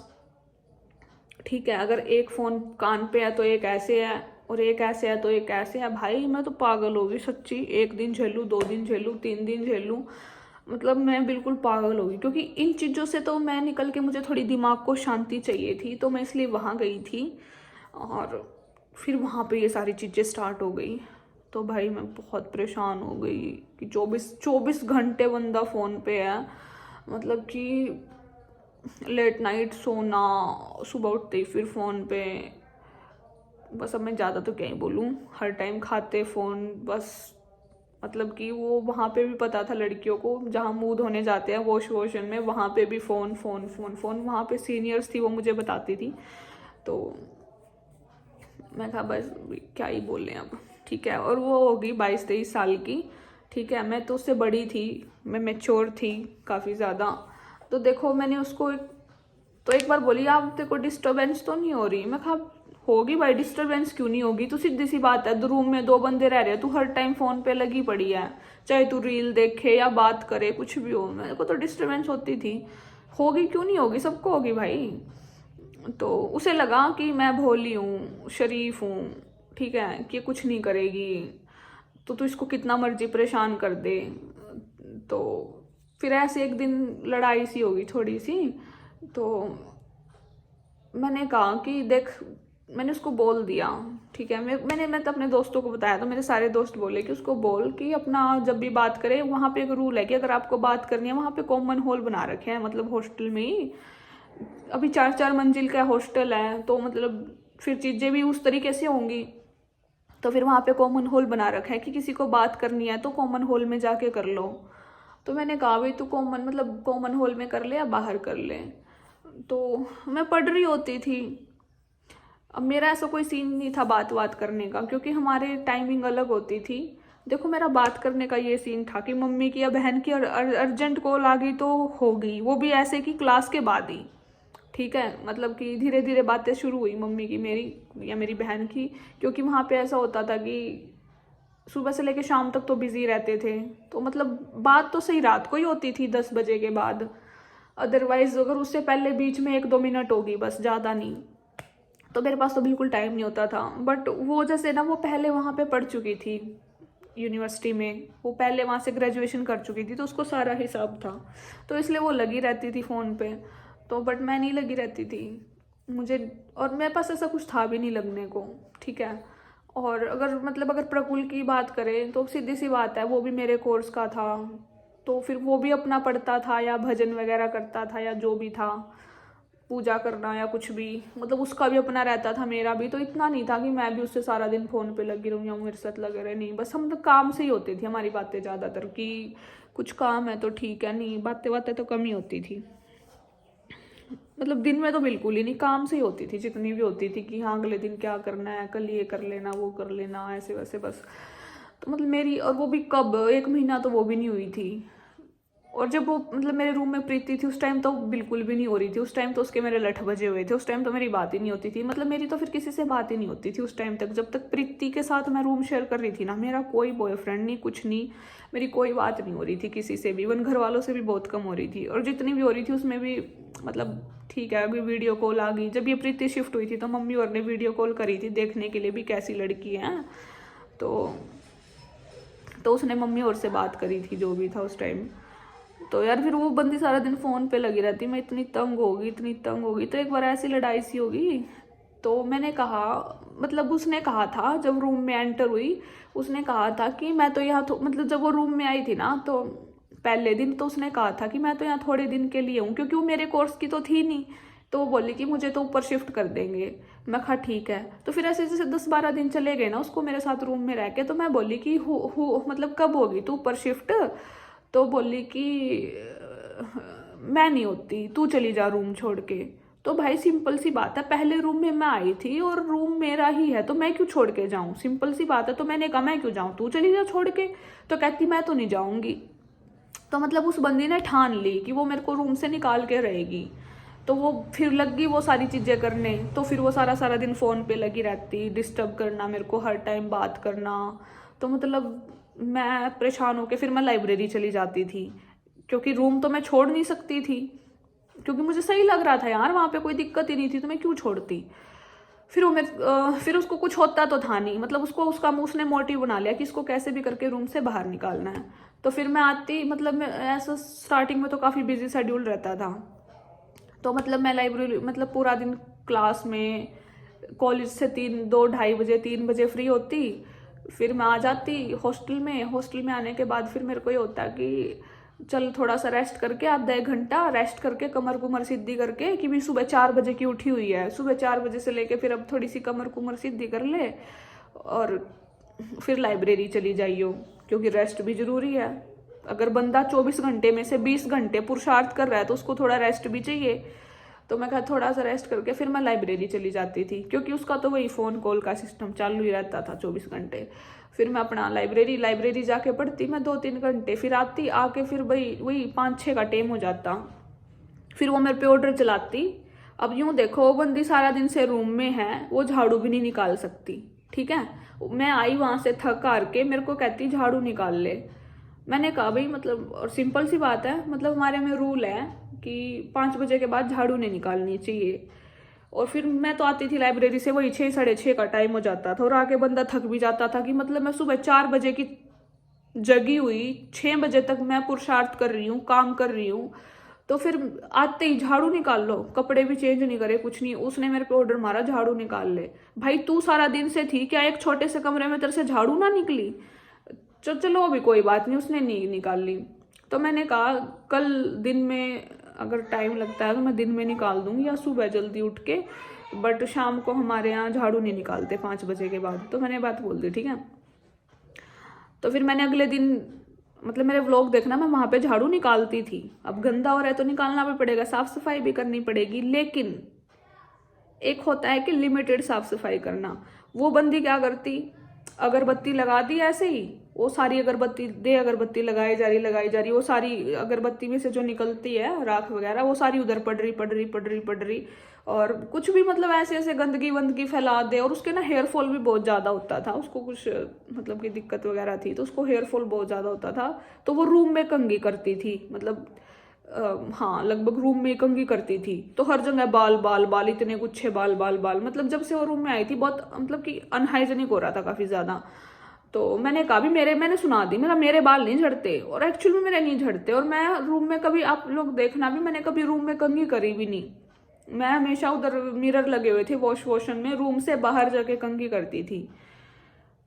ठीक है। अगर एक फ़ोन कान पे है तो एक ऐसे है, और एक ऐसे है तो एक ऐसे है। भाई मैं तो पागल हो गई सच्ची। 1 दिन झेलूँ, 2 दिन झेलूँ, 3 दिन झेलूँ, मतलब मैं बिल्कुल पागल हो गई। क्योंकि इन चीज़ों से तो मैं निकल के, मुझे थोड़ी दिमाग को शांति चाहिए थी, तो मैं इसलिए वहाँ गई थी। और फिर वहाँ पे ये सारी चीज़ें स्टार्ट हो गई। तो भाई मैं बहुत परेशान हो गई कि 24 घंटे बंदा फ़ोन पे है। मतलब कि लेट नाइट सोना, सुबह उठते ही फिर फ़ोन पे। बस अब मैं ज़्यादा तो क्या ही बोलूँ, हर टाइम खाते फ़ोन बस। मतलब कि वो वहाँ पे भी पता था लड़कियों को, जहाँ मुँह धोने जाते हैं वॉशन में, वहाँ पे भी फ़ोन फ़ोन फ़ोन फ़ोन। वहाँ पे सीनियर्स थी, वो मुझे बताती थी। तो मैं कहा बस क्या ही बोलें अब, ठीक है। और वो होगी 22-23 साल की, ठीक है। मैं तो उससे बड़ी थी, मैं मैच्योर थी काफ़ी ज़्यादा। तो देखो मैंने उसको तो एक बार बोली, आप तेरे को डिस्टर्बेंस तो नहीं हो रही? मैं कहा होगी भाई, डिस्टर्बेंस क्यों नहीं होगी? तो सीधी सी बात है, 2 रूम में 2 बंदे रह रहे हैं, तू हर टाइम फोन पे लगी पड़ी है, चाहे तू रील देखे या बात करे, कुछ भी हो। मेरे को तो डिस्टर्बेंस होती थी। होगी क्यों नहीं होगी, सबको होगी भाई। तो उसे लगा कि मैं भोली हूँ, शरीफ हूँ, ठीक है, कि कुछ नहीं करेगी, तो तू इसको कितना मर्जी परेशान कर दे। तो फिर ऐसे एक दिन लड़ाई सी होगी थोड़ी सी। तो मैंने कहा कि देख, मैंने उसको बोल दिया, ठीक है। मैं तो अपने दोस्तों को बताया, तो मेरे सारे दोस्त बोले कि उसको बोल कि अपना जब भी बात करे, वहाँ पे एक रूल है कि अगर आपको बात करनी है, वहाँ पे कॉमन हॉल बना रखे हैं, मतलब हॉस्टल में ही। अभी 4-4 मंजिल का हॉस्टल है, तो मतलब फिर चीज़ें भी उस तरीके से होंगी। तो फिर वहाँ पे कॉमन हॉल बना रखा है कि किसी को बात करनी है तो कॉमन हॉल में जाके कर लो। तो मैंने कहा भाई तू कॉमन हॉल में कर ले या बाहर कर ले। तो मैं पढ़ रही होती थी। अब मेरा ऐसा कोई सीन नहीं था बात करने का, क्योंकि हमारे टाइमिंग अलग होती थी। देखो मेरा बात करने का ये सीन था कि मम्मी की या बहन की अर्जेंट कॉल आ गई तो हो गई, वो भी ऐसे कि क्लास के बाद ही, ठीक है। मतलब कि धीरे धीरे बातें शुरू हुई मम्मी की मेरी या मेरी बहन की। क्योंकि वहाँ पे ऐसा होता था कि सुबह से लेकर शाम तक तो बिजी रहते थे, तो मतलब बात तो सही रात को ही होती थी 10 बजे के बाद। अदरवाइज अगर उससे पहले बीच में 1-2 मिनट होगी बस, ज़्यादा नहीं। तो मेरे पास तो बिल्कुल टाइम नहीं होता था। बट वो जैसे ना, वो पहले वहाँ पे पढ़ चुकी थी यूनिवर्सिटी में, वो पहले वहाँ से ग्रेजुएशन कर चुकी थी, तो उसको सारा हिसाब था। तो इसलिए वो लगी रहती थी फ़ोन पे। तो बट मैं नहीं लगी रहती थी, मुझे, और मेरे पास ऐसा कुछ था भी नहीं लगने को, ठीक है। और अगर प्रकुल की बात करें तो सीधी सी बात है, वो भी मेरे कोर्स का था। तो फिर वो भी अपना पढ़ता था या भजन वगैरह करता था या जो भी था, पूजा करना या कुछ भी, मतलब उसका भी अपना रहता था, मेरा भी। तो इतना नहीं था कि मैं भी उससे सारा दिन फ़ोन पे लगी रहूँ या मेरे साथ लगे रहे, नहीं। बस हम तो काम से ही होती थी हमारी बातें ज़्यादातर, कि कुछ काम है तो ठीक है, नहीं बातें तो कम ही होती थी। मतलब दिन में तो बिल्कुल ही नहीं, काम से ही होती थी जितनी भी होती थी, कि हाँ अगले दिन क्या करना है, कल ये कर लेना, वो कर लेना, ऐसे वैसे बस। तो मतलब मेरी, और वो भी कब, 1 महीना तो वो भी नहीं हुई थी। और जब वो मेरे रूम में प्रीति थी, उस टाइम तो बिल्कुल भी नहीं हो रही थी। उस टाइम तो उसके मेरे लठ बजे हुए थे, उस टाइम तो मेरी बात ही नहीं होती थी। मतलब मेरी तो फिर किसी से बात ही नहीं होती थी उस टाइम तक, जब तक प्रीति के साथ मैं रूम शेयर कर रही थी ना। मेरा कोई बॉयफ्रेंड नहीं, कुछ नहीं, मेरी कोई बात नहीं हो रही थी किसी से भी। इवन घर वालों से भी बहुत कम हो रही थी, और जितनी भी हो रही थी उसमें भी मतलब ठीक है। अभी वीडियो कॉल आ गई, जब ये प्रीति शिफ्ट हुई थी तो मम्मी और ने वीडियो कॉल करी थी देखने के लिए भी कैसी लड़की है। तो उसने मम्मी और से बात करी थी जो भी था उस टाइम। तो यार फिर वो बंदी सारा दिन फ़ोन पे लगी रहती, मैं इतनी तंग हो गई। तो एक बार ऐसी लड़ाई सी होगी, तो मैंने कहा, मतलब उसने कहा था जब रूम में एंटर हुई, उसने कहा था कि मैं तो यहाँ तो, मतलब जब वो रूम में आई थी ना, तो पहले दिन तो उसने कहा था कि मैं तो यहाँ थोड़े दिन के लिए हूँ, क्योंकि वो मेरे कोर्स की तो थी नहीं। तो वो बोली कि मुझे तो ऊपर शिफ्ट कर देंगे। मैं कहा ठीक है। तो फिर ऐसे जैसे 10-12 दिन चले गए ना उसको मेरे साथ रूम में रह के, तो मैं बोली कि मतलब कब होगी तू ऊपर शिफ्ट? तो बोली कि मैं नहीं होती, तू चली जा रूम छोड़ के। तो भाई सिंपल सी बात है, पहले रूम में मैं आई थी और रूम मेरा ही है, तो मैं क्यों छोड़ के जाऊं? सिंपल सी बात है। तो मैंने कहा मैं क्यों जाऊं, तू चली जा छोड़ के। तो कहती मैं तो नहीं जाऊंगी। तो मतलब उस बंदी ने ठान ली कि वो मेरे को रूम से निकाल के रहेगी। तो वो फिर लग गई वो सारी चीज़ें करने। तो फिर वो सारा दिन फ़ोन पे लगी रहती, डिस्टर्ब करना मेरे को, हर टाइम बात करना। तो मतलब मैं परेशान होकर फिर मैं लाइब्रेरी चली जाती थी, क्योंकि रूम तो मैं छोड़ नहीं सकती थी, क्योंकि मुझे सही लग रहा था यार, वहाँ पे कोई दिक्कत ही नहीं थी तो मैं क्यों छोड़ती। फिर वो फिर उसको कुछ होता तो था नहीं, मतलब उसका उसने मोटिव बना लिया कि इसको कैसे भी करके रूम से बाहर निकालना है। तो फिर मैं आती, मतलब मैं ऐसा स्टार्टिंग में तो काफ़ी बिजी शेड्यूल रहता था, तो मतलब मैं लाइब्रेरी मतलब पूरा दिन क्लास में, कॉलेज से 2-2:30 बजे 3 बजे फ्री होती, फिर मैं आ जाती हॉस्टल में आने के बाद फिर मेरे को ये होता कि चल थोड़ा सा रेस्ट करके, आधा 1 घंटा रेस्ट करके, कमर कुमर सीधी करके, कि भी सुबह 4 बजे की उठी हुई है, सुबह 4 बजे से लेके फिर अब थोड़ी सी कमर कुमर सीधी कर ले और फिर लाइब्रेरी चली जाइयो, क्योंकि रेस्ट भी जरूरी है। अगर बंदा 24 घंटे में से 20 घंटे पुरुषार्थ कर रहा है तो उसको थोड़ा रेस्ट भी चाहिए। तो मैं कहा थोड़ा सा रेस्ट करके फिर मैं लाइब्रेरी चली जाती थी, क्योंकि उसका तो वही फ़ोन कॉल का सिस्टम चालू ही रहता था 24 घंटे। फिर मैं अपना लाइब्रेरी जाके पढ़ती मैं 2-3 घंटे, फिर आती, आके फिर वही 5-6 का टाइम हो जाता, फिर वो मेरे पे ऑर्डर चलाती। अब यूँ देखो, वो बंदी सारा दिन से रूम में है, वो झाड़ू भी नहीं निकाल सकती, ठीक है। मैं आई वहाँ से थक हार के, मेरे को कहती झाड़ू निकाल ले। मैंने कहा भाई मतलब, और सिंपल सी बात है, मतलब हमारे में रूल है कि 5 बजे के बाद झाड़ू नहीं निकालनी चाहिए। और फिर मैं तो आती थी लाइब्रेरी से वही 6-6:30 का टाइम हो जाता था, और आके बंदा थक भी जाता था कि मतलब मैं सुबह 4 बजे की जगी हुई, 6 बजे तक मैं पुरुषार्थ कर रही हूँ, काम कर रही हूँ, तो फिर आते ही झाड़ू निकाल लो, कपड़े भी चेंज नहीं करे, कुछ नहीं, उसने मेरे पे ऑर्डर मारा झाड़ू निकाल ले। भाई तू सारा दिन से थी क्या एक छोटे से कमरे में, तेरे से झाड़ू ना निकली? चलो अभी कोई बात नहीं, उसने नहीं निकाल ली। तो मैंने कहा कल दिन में अगर टाइम लगता है तो मैं दिन में निकाल दूंगी, या सुबह जल्दी उठ के, बट शाम को हमारे यहाँ झाड़ू नहीं निकालते 5 बजे के बाद। तो मैंने बात बोल दी, ठीक है। तो फिर मैंने अगले दिन, मतलब मेरे व्लॉग देखना, मैं वहाँ पे झाड़ू निकालती थी। अब गंदा हो रहा है तो निकालना भी पड़ेगा, साफ सफाई भी करनी पड़ेगी, लेकिन एक होता है कि लिमिटेड साफ सफाई करना। वो बंदी क्या करती, अगरबत्ती लगा दी ऐसे ही, वो सारी अगरबत्ती लगाई जा रही, वो सारी अगरबत्ती में से जो निकलती है राख वगैरह, वो सारी उधर पड़ रही, और कुछ भी मतलब ऐसे गंदगी वंदगी फैला दे। और उसके ना हेयर फॉल भी बहुत ज़्यादा होता था, उसको कुछ मतलब की दिक्कत वगैरह थी, तो उसको हेयर फॉल बहुत ज़्यादा होता था। तो वो रूम में कंघी करती थी, मतलब हाँ लगभग रूम में कंघी करती थी। तो हर जगह बाल बाल बाल, इतने गुच्छे बाल बाल बाल, मतलब जब से वो रूम में आई थी बहुत मतलब कि अनहाइजेनिक हो रहा था काफ़ी ज़्यादा। तो मैंने कहा भी मैंने सुना दी, मेरे बाल नहीं झड़ते, और एक्चुअल में मेरे नहीं झड़ते। और मैं रूम में कभी, आप लोग देखना भी, मैंने कभी रूम में कंघी करी भी नहीं। मैं हमेशा उधर मिरर लगे हुए थे वॉशन में, रूम से बाहर जाके कंघी करती थी।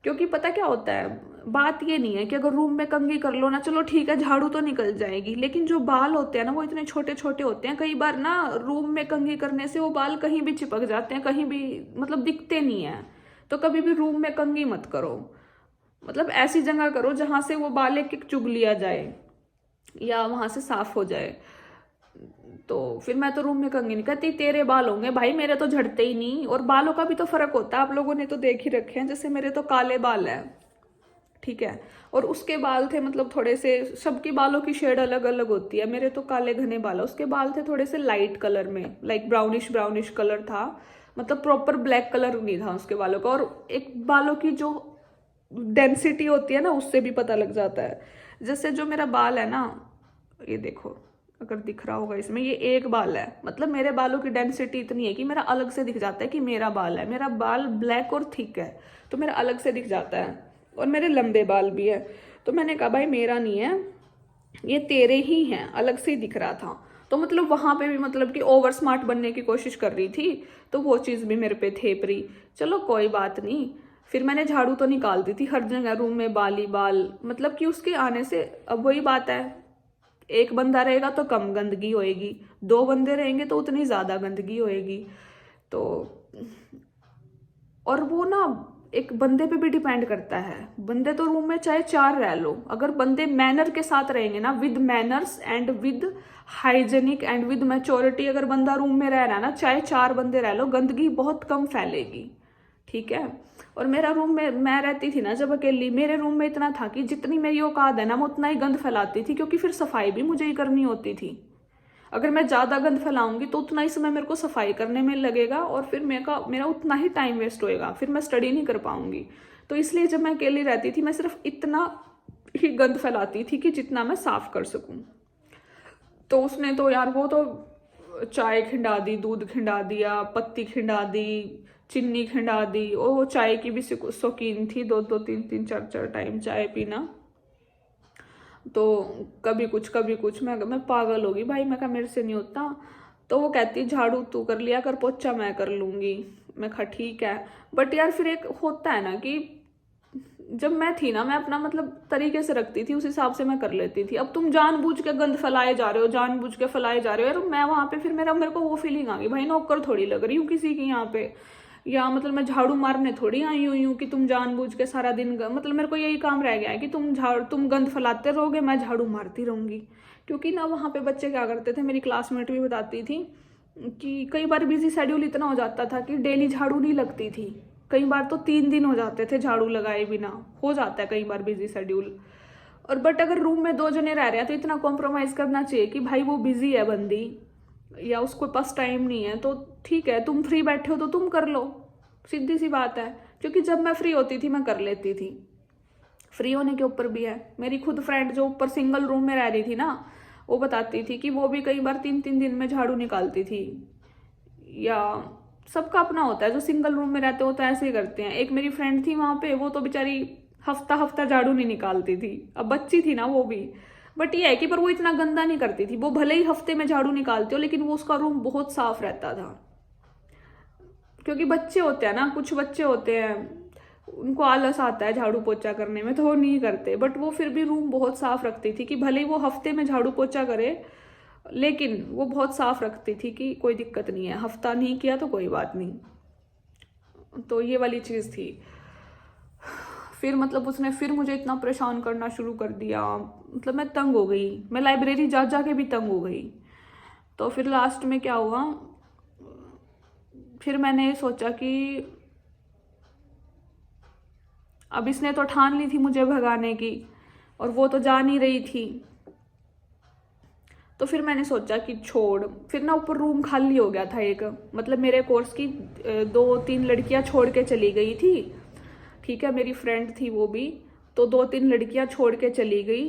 क्योंकि पता क्या होता है, बात ये नहीं है कि अगर रूम में कंघी कर लो ना, चलो ठीक है झाड़ू तो निकल जाएगी, लेकिन जो बाल होते हैं ना वो इतने छोटे छोटे होते हैं, कई बार ना रूम में कंघी करने से वो बाल कहीं भी चिपक जाते हैं, कहीं भी मतलब दिखते नहीं है। तो कभी भी रूम में कंघी मत करो, मतलब ऐसी जगह करो जहाँ से वो बाल एक चुग लिया जाए या वहाँ से साफ हो जाए। तो फिर मैं तो रूम में कंघी नहीं करती। तेरे बाल होंगे भाई, मेरे तो झड़ते ही नहीं। और बालों का भी तो फर्क होता है, आप लोगों ने तो देख ही रखे हैं, जैसे मेरे तो काले बाल है, ठीक है, और उसके बाल थे मतलब थोड़े से, सबकी बालों की शेड अलग अलग होती है, मेरे तो काले घने बाल है, उसके बाल थे थोड़े से लाइट कलर में, लाइक ब्राउनिश कलर था, मतलब प्रॉपर ब्लैक कलर नहीं था उसके बालों का। और एक बालों की जो डेंसिटी होती है ना, उससे भी पता लग जाता है। जैसे जो मेरा बाल है ना, ये देखो अगर दिख रहा होगा इसमें, ये एक बाल है, मतलब मेरे बालों की डेंसिटी इतनी है कि मेरा अलग से दिख जाता है कि मेरा बाल है। मेरा बाल ब्लैक और थिक है तो मेरा अलग से दिख जाता है, और मेरे लंबे बाल भी है। तो मैंने कहा भाई मेरा नहीं है, ये तेरे ही हैं, अलग से ही दिख रहा था। तो मतलब वहां पे भी मतलब कि ओवर स्मार्ट बनने की कोशिश कर रही थी, तो वो चीज़ भी मेरे पे थेप रही। चलो कोई बात नहीं, फिर मैंने झाड़ू तो निकाल दी थी, हर जगह रूम में बाल ही बाल, मतलब कि उसके आने से अब वही बात है, एक बंदा रहेगा तो कम गंदगी होएगी, 2 बंदे रहेंगे तो उतनी ज़्यादा गंदगी होएगी। तो और वो ना एक बंदे पे भी डिपेंड करता है, बंदे तो रूम में चाहे 4 रह लो, अगर बंदे मैनर के साथ रहेंगे ना, with manners and with hygienic and with maturity, अगर बंदा रूम में रह रहा है ना, चाहे 4 बंदे रह लो, गंदगी बहुत कम फैलेगी, ठीक है। और मेरा रूम में, मैं रहती थी ना जब अकेली, मेरे रूम में इतना था कि जितनी मेरी औकात है ना मैं उतना ही गंद फैलाती थी, क्योंकि फिर सफाई भी मुझे ही करनी होती थी। अगर मैं ज़्यादा गंद फैलाऊंगी तो उतना ही समय मेरे को सफाई करने में लगेगा, और फिर मेरा उतना ही टाइम वेस्ट होएगा, फिर मैं स्टडी नहीं कर पाऊंगी। तो इसलिए जब मैं अकेली रहती थी, मैं सिर्फ इतना ही गंद फैलाती थी कि जितना मैं साफ कर सकूं। तो उसने तो यार वो तो चाय खिंडा दी, दूध खिंडा दिया, पत्ती खिंडा दी, चीनी खिंडा दी। और वो चाय की भी शौकीन थी, 2-2 3-3 4-4 टाइम चाय पीना। तो कभी कुछ कभी कुछ, मैं पागल होगी भाई, मैं कहा मेरे से नहीं होता। तो वो कहती झाड़ू तू कर लिया कर, पोछा मैं कर लूंगी। मैं कहा ठीक है। बट यार फिर एक होता है ना कि जब मैं थी ना, मैं अपना मतलब तरीके से रखती थी, उस हिसाब से मैं कर लेती थी। अब तुम जानबूझ के गंद फैलाए जा रहे हो, जानबूझ के फैलाए जा रहे हो यार। मैं वहां पे फिर मेरे को वो फीलिंग आ गई, भाई नौकर थोड़ी लग रही हूँ किसी की यहाँ पे, या मतलब मैं झाड़ू मारने थोड़ी आई हुई हूँ कि तुम जानबूझ के सारा दिन मतलब मेरे को यही काम रह गया है कि तुम गंद फैलाते रहोगे, मैं झाड़ू मारती रहूंगी। क्योंकि ना वहाँ पे बच्चे क्या करते थे, मेरी क्लासमेट भी बताती थी कि कई बार बिजी शेड्यूल इतना हो जाता था कि डेली झाड़ू नहीं लगती थी। कई बार तो 3 दिन हो जाते थे झाड़ू लगाए बिना, हो जाता है कई बार बिजी शेड्यूल। और बट अगर रूम में 2 जने रह रहे हैं तो इतना कॉम्प्रोमाइज करना चाहिए कि भाई वो बिजी है बंदी, या उसको पास टाइम नहीं है, तो ठीक है तुम फ्री बैठे हो तो तुम कर लो, सीधी सी बात है। क्योंकि जब मैं फ्री होती थी मैं कर लेती थी, फ्री होने के ऊपर भी है। मेरी खुद फ्रेंड जो ऊपर सिंगल रूम में रह रही थी ना, वो बताती थी कि वो भी कई बार 3-3 दिन में झाड़ू निकालती थी। या सबका अपना होता है, जो सिंगल रूम में रहते हो तो ऐसे ही करते हैं। एक मेरी फ्रेंड थी वहां पे, वो तो बेचारी हफ्ता हफ्ता झाड़ू नहीं निकालती थी। अब बच्ची थी ना वो भी, बट ये है कि पर वो इतना गंदा नहीं करती थी। वो भले ही हफ्ते में झाड़ू निकालती हो, लेकिन वो उसका रूम बहुत साफ रहता था। क्योंकि बच्चे होते हैं ना, कुछ बच्चे होते हैं उनको आलस आता है झाड़ू पोछा करने में, तो वो नहीं करते। बट वो फिर भी रूम बहुत साफ रखती थी कि भले ही वो हफ्ते में झाड़ू पोछा करे, लेकिन वो बहुत साफ रखती थी कि कोई दिक्कत नहीं है, हफ्ता नहीं किया तो कोई बात नहीं। तो ये वाली चीज थी। फिर मतलब उसने फिर मुझे इतना परेशान करना शुरू कर दिया, मतलब मैं तंग हो गई। मैं लाइब्रेरी जा जा के भी तंग हो गई। तो फिर लास्ट में क्या हुआ, फिर मैंने सोचा कि अब इसने तो ठान ली थी मुझे भगाने की, और वो तो जा नहीं रही थी। तो फिर मैंने सोचा कि छोड़। फिर ना ऊपर रूम खाली हो गया था एक, मतलब मेरे कोर्स की 2-3 लड़कियां छोड़ के चली गई थी। ठीक है, मेरी फ्रेंड थी वो भी, तो 2-3 लड़कियां छोड़ के चली गई।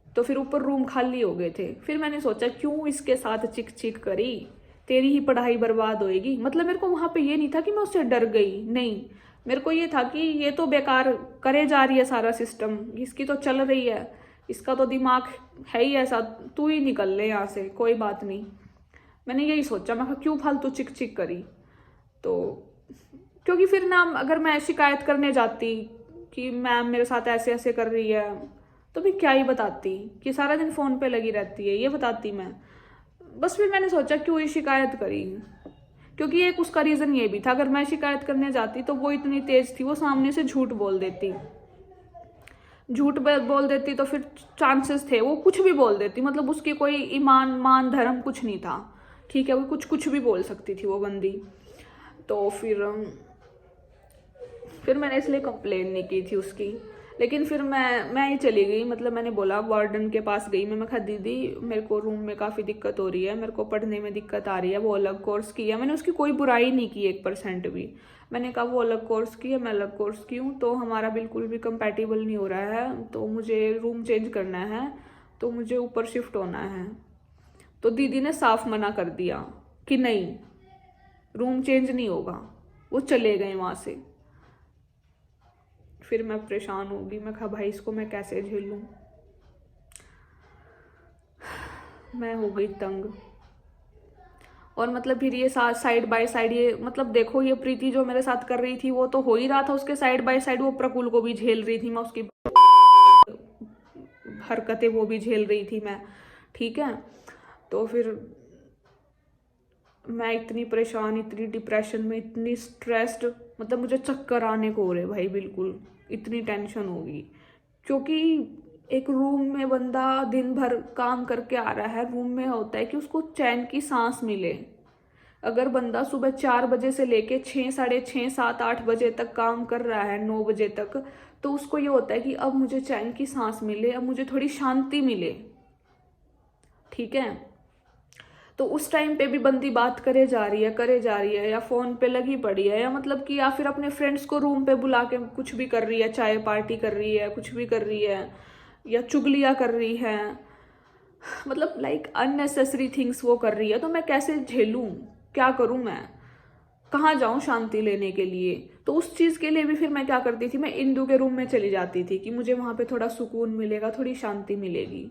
तो फिर ऊपर रूम खाली हो गए थे। फिर मैंने सोचा क्यों इसके साथ चिक चिक करी, तेरी ही पढ़ाई बर्बाद होएगी। मतलब मेरे को वहां पे ये नहीं था कि मैं उससे डर गई, नहीं, मेरे को ये था कि ये तो बेकार करे जा रही है सारा सिस्टम, इसकी तो चल रही है, इसका तो दिमाग है ही ऐसा, तू ही निकल ले यहाँ से, कोई बात नहीं। मैंने यही सोचा, मैं क्यों फालतू चिक चिक करी। तो क्योंकि फिर ना अगर मैं शिकायत करने जाती कि मैम मेरे साथ ऐसे ऐसे कर रही है, तो मैं क्या ही बताती कि सारा दिन फोन पे लगी रहती है, ये बताती मैं। बस फिर मैंने सोचा क्यों ही शिकायत करी। क्योंकि एक उसका रीजन ये भी था, अगर मैं शिकायत करने जाती तो वो इतनी तेज थी, वो सामने से झूठ बोल देती, झूठ बोल देती तो फिर चांसेस थे वो कुछ भी बोल देती। मतलब उसकी कोई ईमान मान धर्म कुछ नहीं था, ठीक है, वो कुछ कुछ भी बोल सकती थी वो बंदी। तो फिर मैंने इसलिए कंप्लेन नहीं की थी उसकी। लेकिन फिर मैं ही चली गई, मतलब मैंने बोला वार्डन के पास गई मैं कहा दीदी मेरे को रूम में काफ़ी दिक्कत हो रही है, मेरे को पढ़ने में दिक्कत आ रही है, वो अलग कोर्स की है। मैंने उसकी कोई बुराई नहीं की 1% भी। मैंने कहा वो अलग कोर्स की है, मैं अलग कोर्स की हूँ, तो हमारा बिल्कुल भी कंपैटिबल नहीं हो रहा है, तो मुझे रूम चेंज करना है, तो मुझे ऊपर शिफ्ट होना है। तो दीदी ने साफ मना कर दिया कि नहीं, रूम चेंज नहीं होगा। वो चले गए वहाँ से। फिर मैं परेशान हो गई, मैं कहा भाई इसको मैं कैसे झेलूं। मैं हो गई तंग। और मतलब फिर ये साइड बाय साइड, ये मतलब देखो ये प्रीति जो मेरे साथ कर रही थी वो तो हो ही रहा था, उसके साइड बाय साइड वो प्रकुल को भी झेल रही थी मैं, उसकी हरकतें वो भी झेल रही थी मैं, ठीक है। तो फिर मैं इतनी परेशान, इतनी डिप्रेशन में, इतनी स्ट्रेस्ड, मतलब मुझे चक्कर आने को हो रहे भाई, बिल्कुल इतनी टेंशन होगी। क्योंकि एक रूम में बंदा दिन भर काम करके आ रहा है, रूम में होता है कि उसको चैन की सांस मिले। अगर बंदा सुबह 4 बजे से लेके 6, साढ़े 6, 7, 8 बजे तक काम कर रहा है, 9 बजे तक, तो उसको ये होता है कि अब मुझे चैन की सांस मिले, अब मुझे थोड़ी शांति मिले, ठीक है। तो उस टाइम पे भी बंदी बात करे जा रही है, या फोन पे लगी पड़ी है, या मतलब कि या फिर अपने फ्रेंड्स को रूम पे बुला के कुछ भी कर रही है, चाय पार्टी कर रही है, कुछ भी कर रही है, या चुगलियाँ कर रही है, मतलब लाइक अननेसेसरी थिंग्स वो कर रही है, तो मैं कैसे झेलूं, क्या करूं, मैं कहाँ जाऊं शांति लेने के लिए। तो उस चीज़ के लिए भी फिर मैं क्या करती थी, मैं इंदू के रूम में चली जाती थी कि मुझे वहाँ पे थोड़ा सुकून मिलेगा, थोड़ी शांति मिलेगी,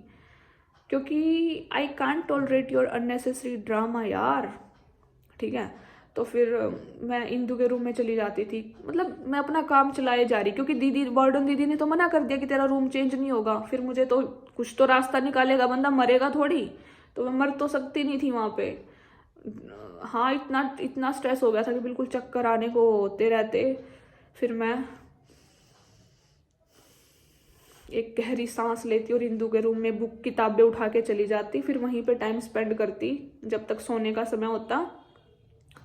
क्योंकि आई can't tolerate your unnecessary drama यार, ठीक है। तो फिर मैं इंदू के रूम में चली जाती थी, मतलब मैं अपना काम चलाए जा रही, क्योंकि दीदी, वार्डन दीदी ने तो मना कर दिया कि तेरा रूम चेंज नहीं होगा। फिर मुझे तो कुछ तो रास्ता निकालेगा, बंदा मरेगा थोड़ी, तो मैं मर तो सकती नहीं थी वहाँ पे। हाँ, इतना इतना स्ट्रेस हो गया था कि बिल्कुल चक्कर आने को होते रहते। फिर मैं एक गहरी सांस लेती और इंदू के रूम में बुक किताबें उठा के चली जाती, फिर वहीं पे टाइम स्पेंड करती, जब तक सोने का समय होता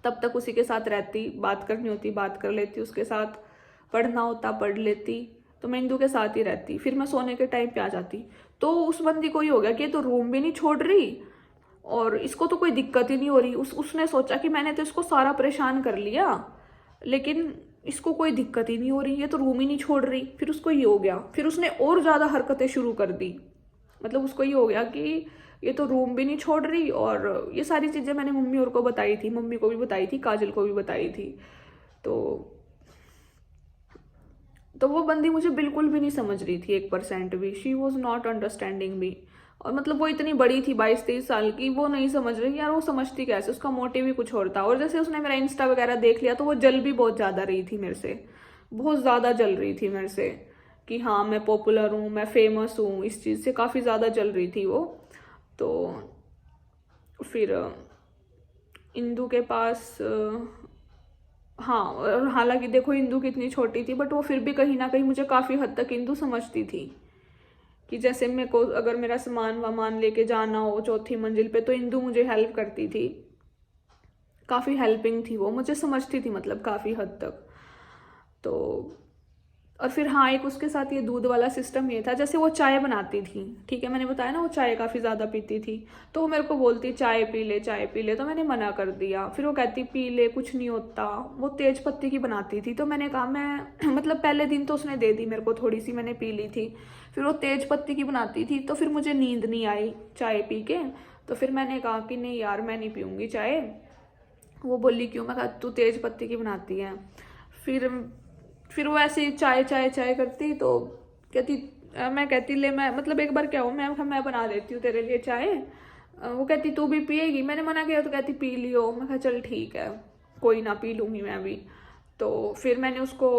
तब तक उसी के साथ रहती, बात करनी होती बात कर लेती उसके साथ, पढ़ना होता पढ़ लेती, तो मैं इंदू के साथ ही रहती। फिर मैं सोने के टाइम पे आ जाती। तो उस बंदी को ही हो गया कि ये तो रूम भी नहीं छोड़ रही और इसको तो कोई दिक्कत ही नहीं हो रही। उसने सोचा कि मैंने तो इसको सारा परेशान कर लिया, लेकिन इसको कोई दिक्कत ही नहीं हो रही, ये तो रूम ही नहीं छोड़ रही। फिर उसको ये हो गया, फिर उसने और ज़्यादा हरकतें शुरू कर दी। मतलब उसको ये हो गया कि ये तो रूम भी नहीं छोड़ रही, और ये सारी चीज़ें मैंने मम्मी और को बताई थी, मम्मी को भी बताई थी, काजल को भी बताई थी। तो वो बंदी मुझे बिल्कुल भी नहीं समझ रही थी, 1% भी। She was not understanding me. और मतलब वो इतनी बड़ी थी, 22-23 साल की, वो नहीं समझ रही यार। वो समझती कैसे, उसका मोटिव ही कुछ और था। और जैसे उसने मेरा इंस्टा वगैरह देख लिया तो वो जल भी बहुत ज़्यादा रही थी मेरे से, बहुत ज़्यादा जल रही थी मेरे से कि हाँ मैं पॉपुलर हूँ, मैं फेमस हूँ, इस चीज़ से काफ़ी ज़्यादा जल रही थी वो। तो फिर इंदू के पास हाँ, और हालांकि देखो इंदू कितनी छोटी थी, बट वो फिर भी कहीं ना कहीं मुझे काफ़ी हद तक इंदू समझती थी कि जैसे मेरे को अगर मेरा सामान वामान लेके जाना हो 4थी मंजिल पे, तो इंदू मुझे हेल्प करती थी, काफ़ी हेल्पिंग थी वो, मुझे समझती थी मतलब काफ़ी हद तक। तो और फिर हाँ, एक उसके साथ ये दूध वाला सिस्टम ये था, जैसे वो चाय बनाती थी, ठीक है, मैंने बताया ना वो चाय काफ़ी ज़्यादा पीती थी, तो वो मेरे को बोलती चाय पी ले चाय पी ले, तो मैंने मना कर दिया। फिर वो कहती पी ले कुछ नहीं होता। वो तेज पत्ती की बनाती थी, तो मैंने कहा मैं मतलब पहले दिन तो उसने दे दी मेरे को थोड़ी सी, मैंने पी ली थी। फिर वो तेज पत्ती की बनाती थी, तो फिर मुझे नींद नहीं आई चाय पी के। तो फिर मैंने कहा कि नहीं यार मैं नहीं पीऊँगी चाय। वो बोली क्यों? मैं कहा तू तेज पत्ती की बनाती है। फिर वो ऐसे चाय चाय चाय करती, तो कहती मैं कहती ले, मैं मतलब एक बार क्या हो, मैं बना देती हूँ तेरे लिए चाय। वो कहती तू भी पिएगी? मैंने मना किया, तो कहती पी लियो। मैं कहा चल ठीक है, कोई ना, पी लूँगी मैं भी। तो फिर मैंने उसको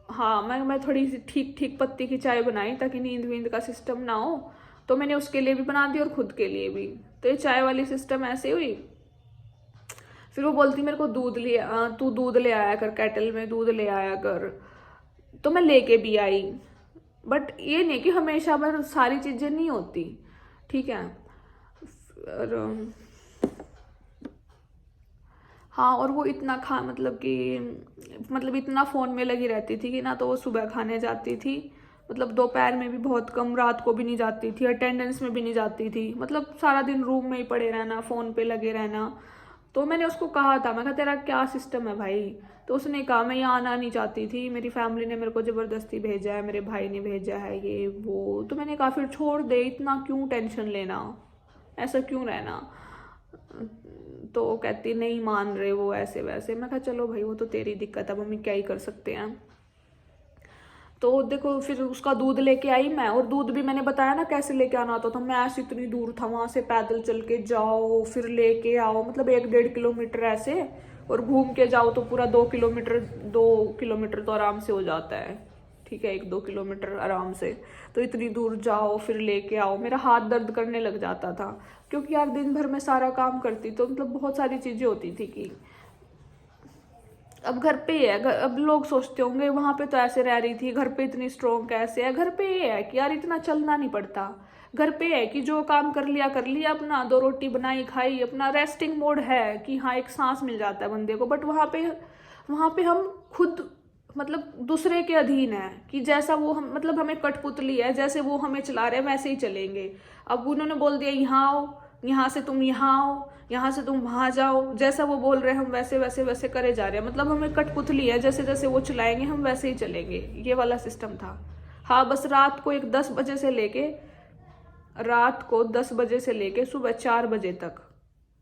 हाँ, मैं थोड़ी सी ठीक ठीक पत्ती की चाय बनाई ताकि नींद वींद का सिस्टम ना हो। तो मैंने उसके लिए भी बना दी और खुद के लिए भी। तो ये चाय वाली सिस्टम ऐसे हुई। फिर वो बोलती मेरे को तू दूध ले आया कर, केटल में दूध ले आया कर। तो मैं लेके भी आई, बट ये नहीं कि हमेशा भर सारी चीज़ें नहीं होती, ठीक है। और हाँ, और वो इतना मतलब इतना फ़ोन में लगी रहती थी कि ना तो वो सुबह खाने जाती थी, मतलब दोपहर में भी बहुत कम, रात को भी नहीं जाती थी, अटेंडेंस में भी नहीं जाती थी, मतलब सारा दिन रूम में ही पड़े रहना, फ़ोन पे लगे रहना। तो मैंने उसको कहा था, मैं कहा तेरा क्या सिस्टम है भाई? तो उसने कहा मैं यहाँ आना नहीं चाहती थी, मेरी फैमिली ने मेरे को ज़बरदस्ती भेजा है, मेरे भाई ने भेजा है, ये वो। तो मैंने कहा फिर छोड़ दे, इतना क्यों टेंशन लेना, ऐसा क्यों रहना। तो कहती नहीं मान रहे वो ऐसे वैसे। मैं कहा चलो भाई वो तो तेरी दिक्कत है, मम्मी क्या ही कर सकते हैं। तो देखो फिर उसका दूध लेके आई मैं, और दूध भी मैंने बताया ना कैसे लेके आना होता था। मैं ऐसे इतनी दूर था, वहां से पैदल चल के जाओ फिर लेके आओ, मतलब 1-1.5 किलोमीटर ऐसे, और घूम के जाओ तो पूरा 2 किलोमीटर, 2 किलोमीटर तो आराम से हो जाता है, ठीक है, 1-2 किलोमीटर आराम से। तो इतनी दूर जाओ फिर लेके आओ, मेरा हाथ दर्द करने लग जाता था, क्योंकि यार दिन भर में सारा काम करती, तो मतलब बहुत सारी चीज़ें होती थी कि अब घर पे ही है। अब लोग सोचते होंगे वहां पे तो ऐसे रह रही थी, घर पे इतनी स्ट्रॉन्ग कैसे है? घर पे ये है कि यार इतना चलना नहीं पड़ता। घर पे है कि जो काम कर लिया अपना, 2 रोटी बनाई खाई, अपना रेस्टिंग मोड है कि हाँ एक सांस मिल जाता है बंदे को। बट वहां पे हम खुद मतलब दूसरे के अधीन है कि जैसा वो हम, मतलब हमें कठपुतली है, जैसे वो हमें चला रहे हैं वैसे ही चलेंगे। अब उन्होंने बोल दिया यहाँ आओ, यहाँ से तुम यहाँ आओ, यहाँ से तुम वहां जाओ, जैसा वो बोल रहे हैं हम वैसे वैसे वैसे करे जा रहे हैं। मतलब हमें कठपुतली है, जैसे जैसे वो चलाएंगे हम वैसे ही चलेंगे, ये वाला सिस्टम था। हाँ बस रात को 10 बजे से लेके सुबह 4 बजे तक,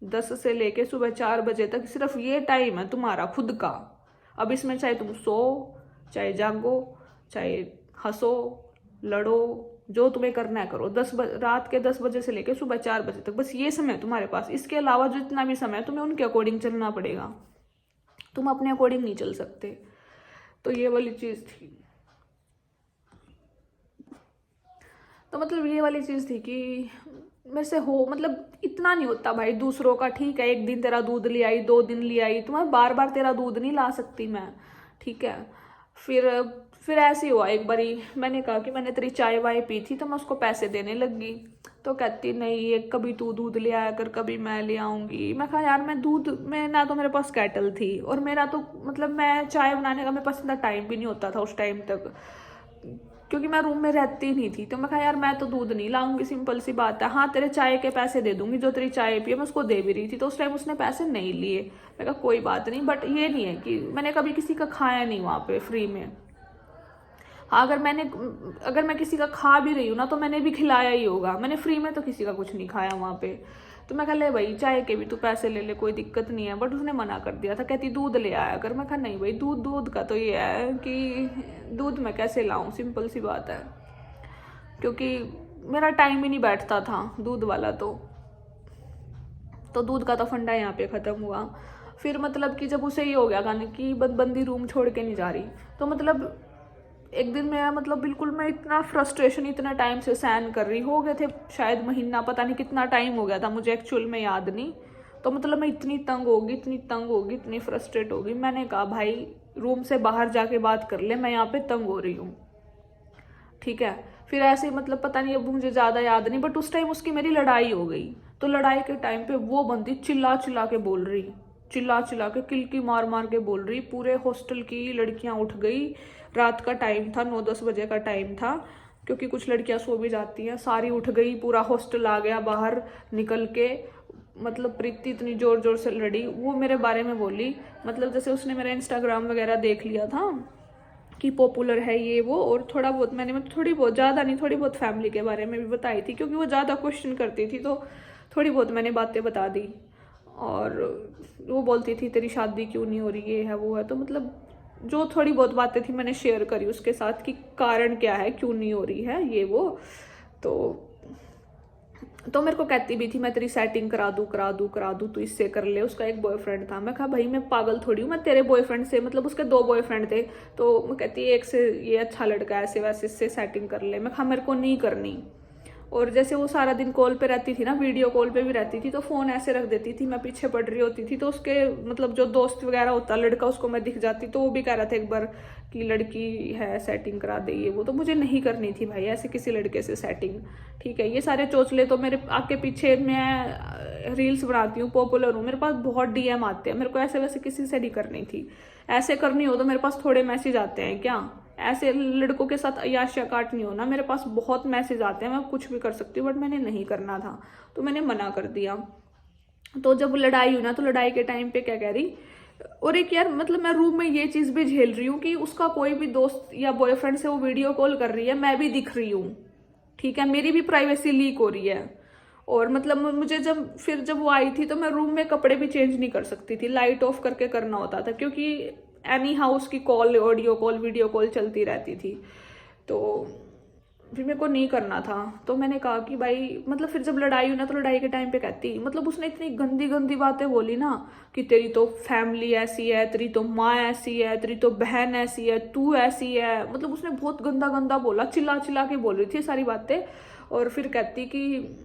10 से लेके सुबह 4 बजे तक सिर्फ ये टाइम है तुम्हारा खुद का। अब इसमें चाहे तुम सो, चाहे जागो, चाहे हंसो, लड़ो, जो तुम्हें करना है करो। रात के 10 बजे से लेके सुबह 4 बजे तक बस ये समय तुम्हारे पास। इसके अलावा जो जितना भी समय है तुम्हें उनके अकॉर्डिंग चलना पड़ेगा, तुम अपने अकॉर्डिंग नहीं चल सकते। तो ये वाली चीज़ थी। तो मतलब ये वाली चीज़ थी कि मेरे से हो, मतलब इतना नहीं होता भाई दूसरों का। ठीक है, एक दिन तेरा दूध ले आई, 2 दिन ले आई, तुम्हें बार बार तेरा दूध नहीं ला सकती मैं, ठीक है। फिर ऐसे ही हुआ एक बारी, मैंने कहा कि मैंने तेरी चाय वाय पी थी तो मैं उसको पैसे देने लगी। तो कहती नहीं, ये कभी तू दूध ले आया कर, कभी मैं ले आऊँगी। मैं कहा यार मैं दूध में ना, तो मेरे पास कैटल थी और मेरा तो मतलब मैं चाय बनाने का मेरे पास इतना टाइम भी नहीं होता था उस टाइम तक, क्योंकि मैं रूम में रहती ही नहीं थी। तो मैं कहा यार मैं तो दूध नहीं लाऊंगी, सिंपल सी बात है। हाँ तेरे चाय के पैसे दे दूंगी, जो तेरी चाय पिए मैं उसको दे भी रही थी। तो उस टाइम उसने पैसे नहीं लिए। मैं कहा कोई बात नहीं, बट ये नहीं है कि मैंने कभी किसी का खाया नहीं वहाँ पे फ्री में। हाँ अगर मैं किसी का खा भी रही हूँ ना तो मैंने भी खिलाया ही होगा, मैंने फ्री में तो किसी का कुछ नहीं खाया वहाँ पे। तो मैं कहा ले भाई चाय के भी तू पैसे ले ले, कोई दिक्कत नहीं है। बट उसने मना कर दिया था, कहती दूध ले आया कर। मैं कहा नहीं भाई, दूध का तो ये है कि दूध मैं कैसे लाऊं, सिंपल सी बात है, क्योंकि मेरा टाइम ही नहीं बैठता था दूध वाला। तो दूध का तो फंडा यहाँ पे ख़त्म हुआ। फिर मतलब कि जब उसे ये हो गया कि बंदी रूम छोड़ के नहीं जा रही, तो मतलब एक दिन मैं मतलब बिल्कुल मैं इतना फ्रस्ट्रेशन इतना टाइम से सहन कर रही, हो गए थे शायद महीना, पता नहीं कितना टाइम हो गया था, मुझे एक्चुअल में याद नहीं। तो मतलब मैं इतनी तंग होगी, इतनी फ्रस्ट्रेट होगी। मैंने कहा भाई रूम से बाहर जाके बात कर ले, मैं यहाँ पे तंग हो रही हूँ, ठीक है। फिर ऐसे मतलब पता नहीं, अब मुझे ज़्यादा याद नहीं, बट उस टाइम उसकी मेरी लड़ाई हो गई। तो लड़ाई के टाइम पे वो बंदी चिल्ला चिल्ला के बोल रही, चिल्ला चिल्ला के किलकी मार मार के बोल रही। पूरे हॉस्टल की लड़कियां उठ गई, रात का टाइम था, 9-10 बजे का टाइम था, क्योंकि कुछ लड़कियां सो भी जाती हैं। सारी उठ गई, पूरा हॉस्टल आ गया बाहर निकल के। मतलब प्रीति इतनी जोर जोर से लड़ी, वो मेरे बारे में बोली, मतलब जैसे उसने मेरा इंस्टाग्राम वगैरह देख लिया था कि पॉपुलर है ये वो, और थोड़ा बहुत मैंने थोड़ी बहुत, ज़्यादा नहीं, थोड़ी बहुत फैमिली के बारे में भी बताई थी, क्योंकि वो ज़्यादा क्वेश्चन करती थी। तो थोड़ी बहुत मैंने बातें बता दी। और वो बोलती थी तेरी शादी क्यों नहीं हो रही, ये है वो है। तो मतलब जो थोड़ी बहुत बातें थी मैंने शेयर करी उसके साथ कि कारण क्या है, क्यों नहीं हो रही है ये वो। तो मेरे को कहती भी थी मैं तेरी सेटिंग करा दूँ, तू इससे कर ले। उसका एक बॉयफ्रेंड था। मैं कहा भाई मैं पागल थोड़ी हूँ, मैं तेरे बॉयफ्रेंड से, मतलब उसके 2 बॉयफ्रेंड थे। तो मैं कहती एक से ये अच्छा लड़का है, ऐसे वैसे इससे सेटिंग कर ले। मैं कहा मेरे को नहीं करनी। और जैसे वो सारा दिन कॉल पे रहती थी ना, वीडियो कॉल पे भी रहती थी, तो फ़ोन ऐसे रख देती थी, मैं पीछे पड़ रही होती थी, तो उसके मतलब जो दोस्त वगैरह होता लड़का, उसको मैं दिख जाती, तो वो भी कह रहा था एक बार कि लड़की है सेटिंग करा दे ये वो। तो मुझे नहीं करनी थी भाई ऐसे किसी लड़के से सेटिंग, ठीक है। ये सारे चोचले तो मेरे आगे पीछे, मैं रील्स बनाती हूँ, पॉपुलर हूँ, मेरे पास बहुत DM आते हैं, मेरे को ऐसे वैसे किसी से नहीं करनी थी। ऐसे करनी हो तो मेरे पास थोड़े मैसेज आते हैं क्या, ऐसे लड़कों के साथ अय्याशिया काटनी हो ना, मेरे पास बहुत मैसेज आते हैं, मैं कुछ भी कर सकती हूँ, बट मैंने नहीं करना था, तो मैंने मना कर दिया। तो जब लड़ाई हुई ना, तो लड़ाई के टाइम पे क्या कह रही, और एक यार मतलब मैं रूम में ये चीज़ भी झेल रही हूँ कि उसका कोई भी दोस्त या बॉयफ्रेंड से वो वीडियो कॉल कर रही है, मैं भी दिख रही हूँ, ठीक है, मेरी भी प्राइवेसी लीक हो रही है। और मतलब मुझे जब वो आई थी तो मैं रूम में कपड़े भी चेंज नहीं कर सकती थी, लाइट ऑफ करके करना होता था, क्योंकि एनी हाउस की call, audio call, video call चलती रहती थी। तो फिर मेरे को नहीं करना था। तो मैंने कहा कि भाई मतलब फिर जब लड़ाई हुई ना, तो लड़ाई के टाइम पे कहती, मतलब उसने इतनी गंदी गंदी बातें बोली ना कि तेरी तो फैमिली ऐसी है, तेरी तो माँ ऐसी है, तेरी तो बहन ऐसी है, तू ऐसी है, मतलब उसने बहुत गंदा गंदा बोला, चिल्ला चिल्ला के बोल रही थी सारी बातें। और फिर कहती कि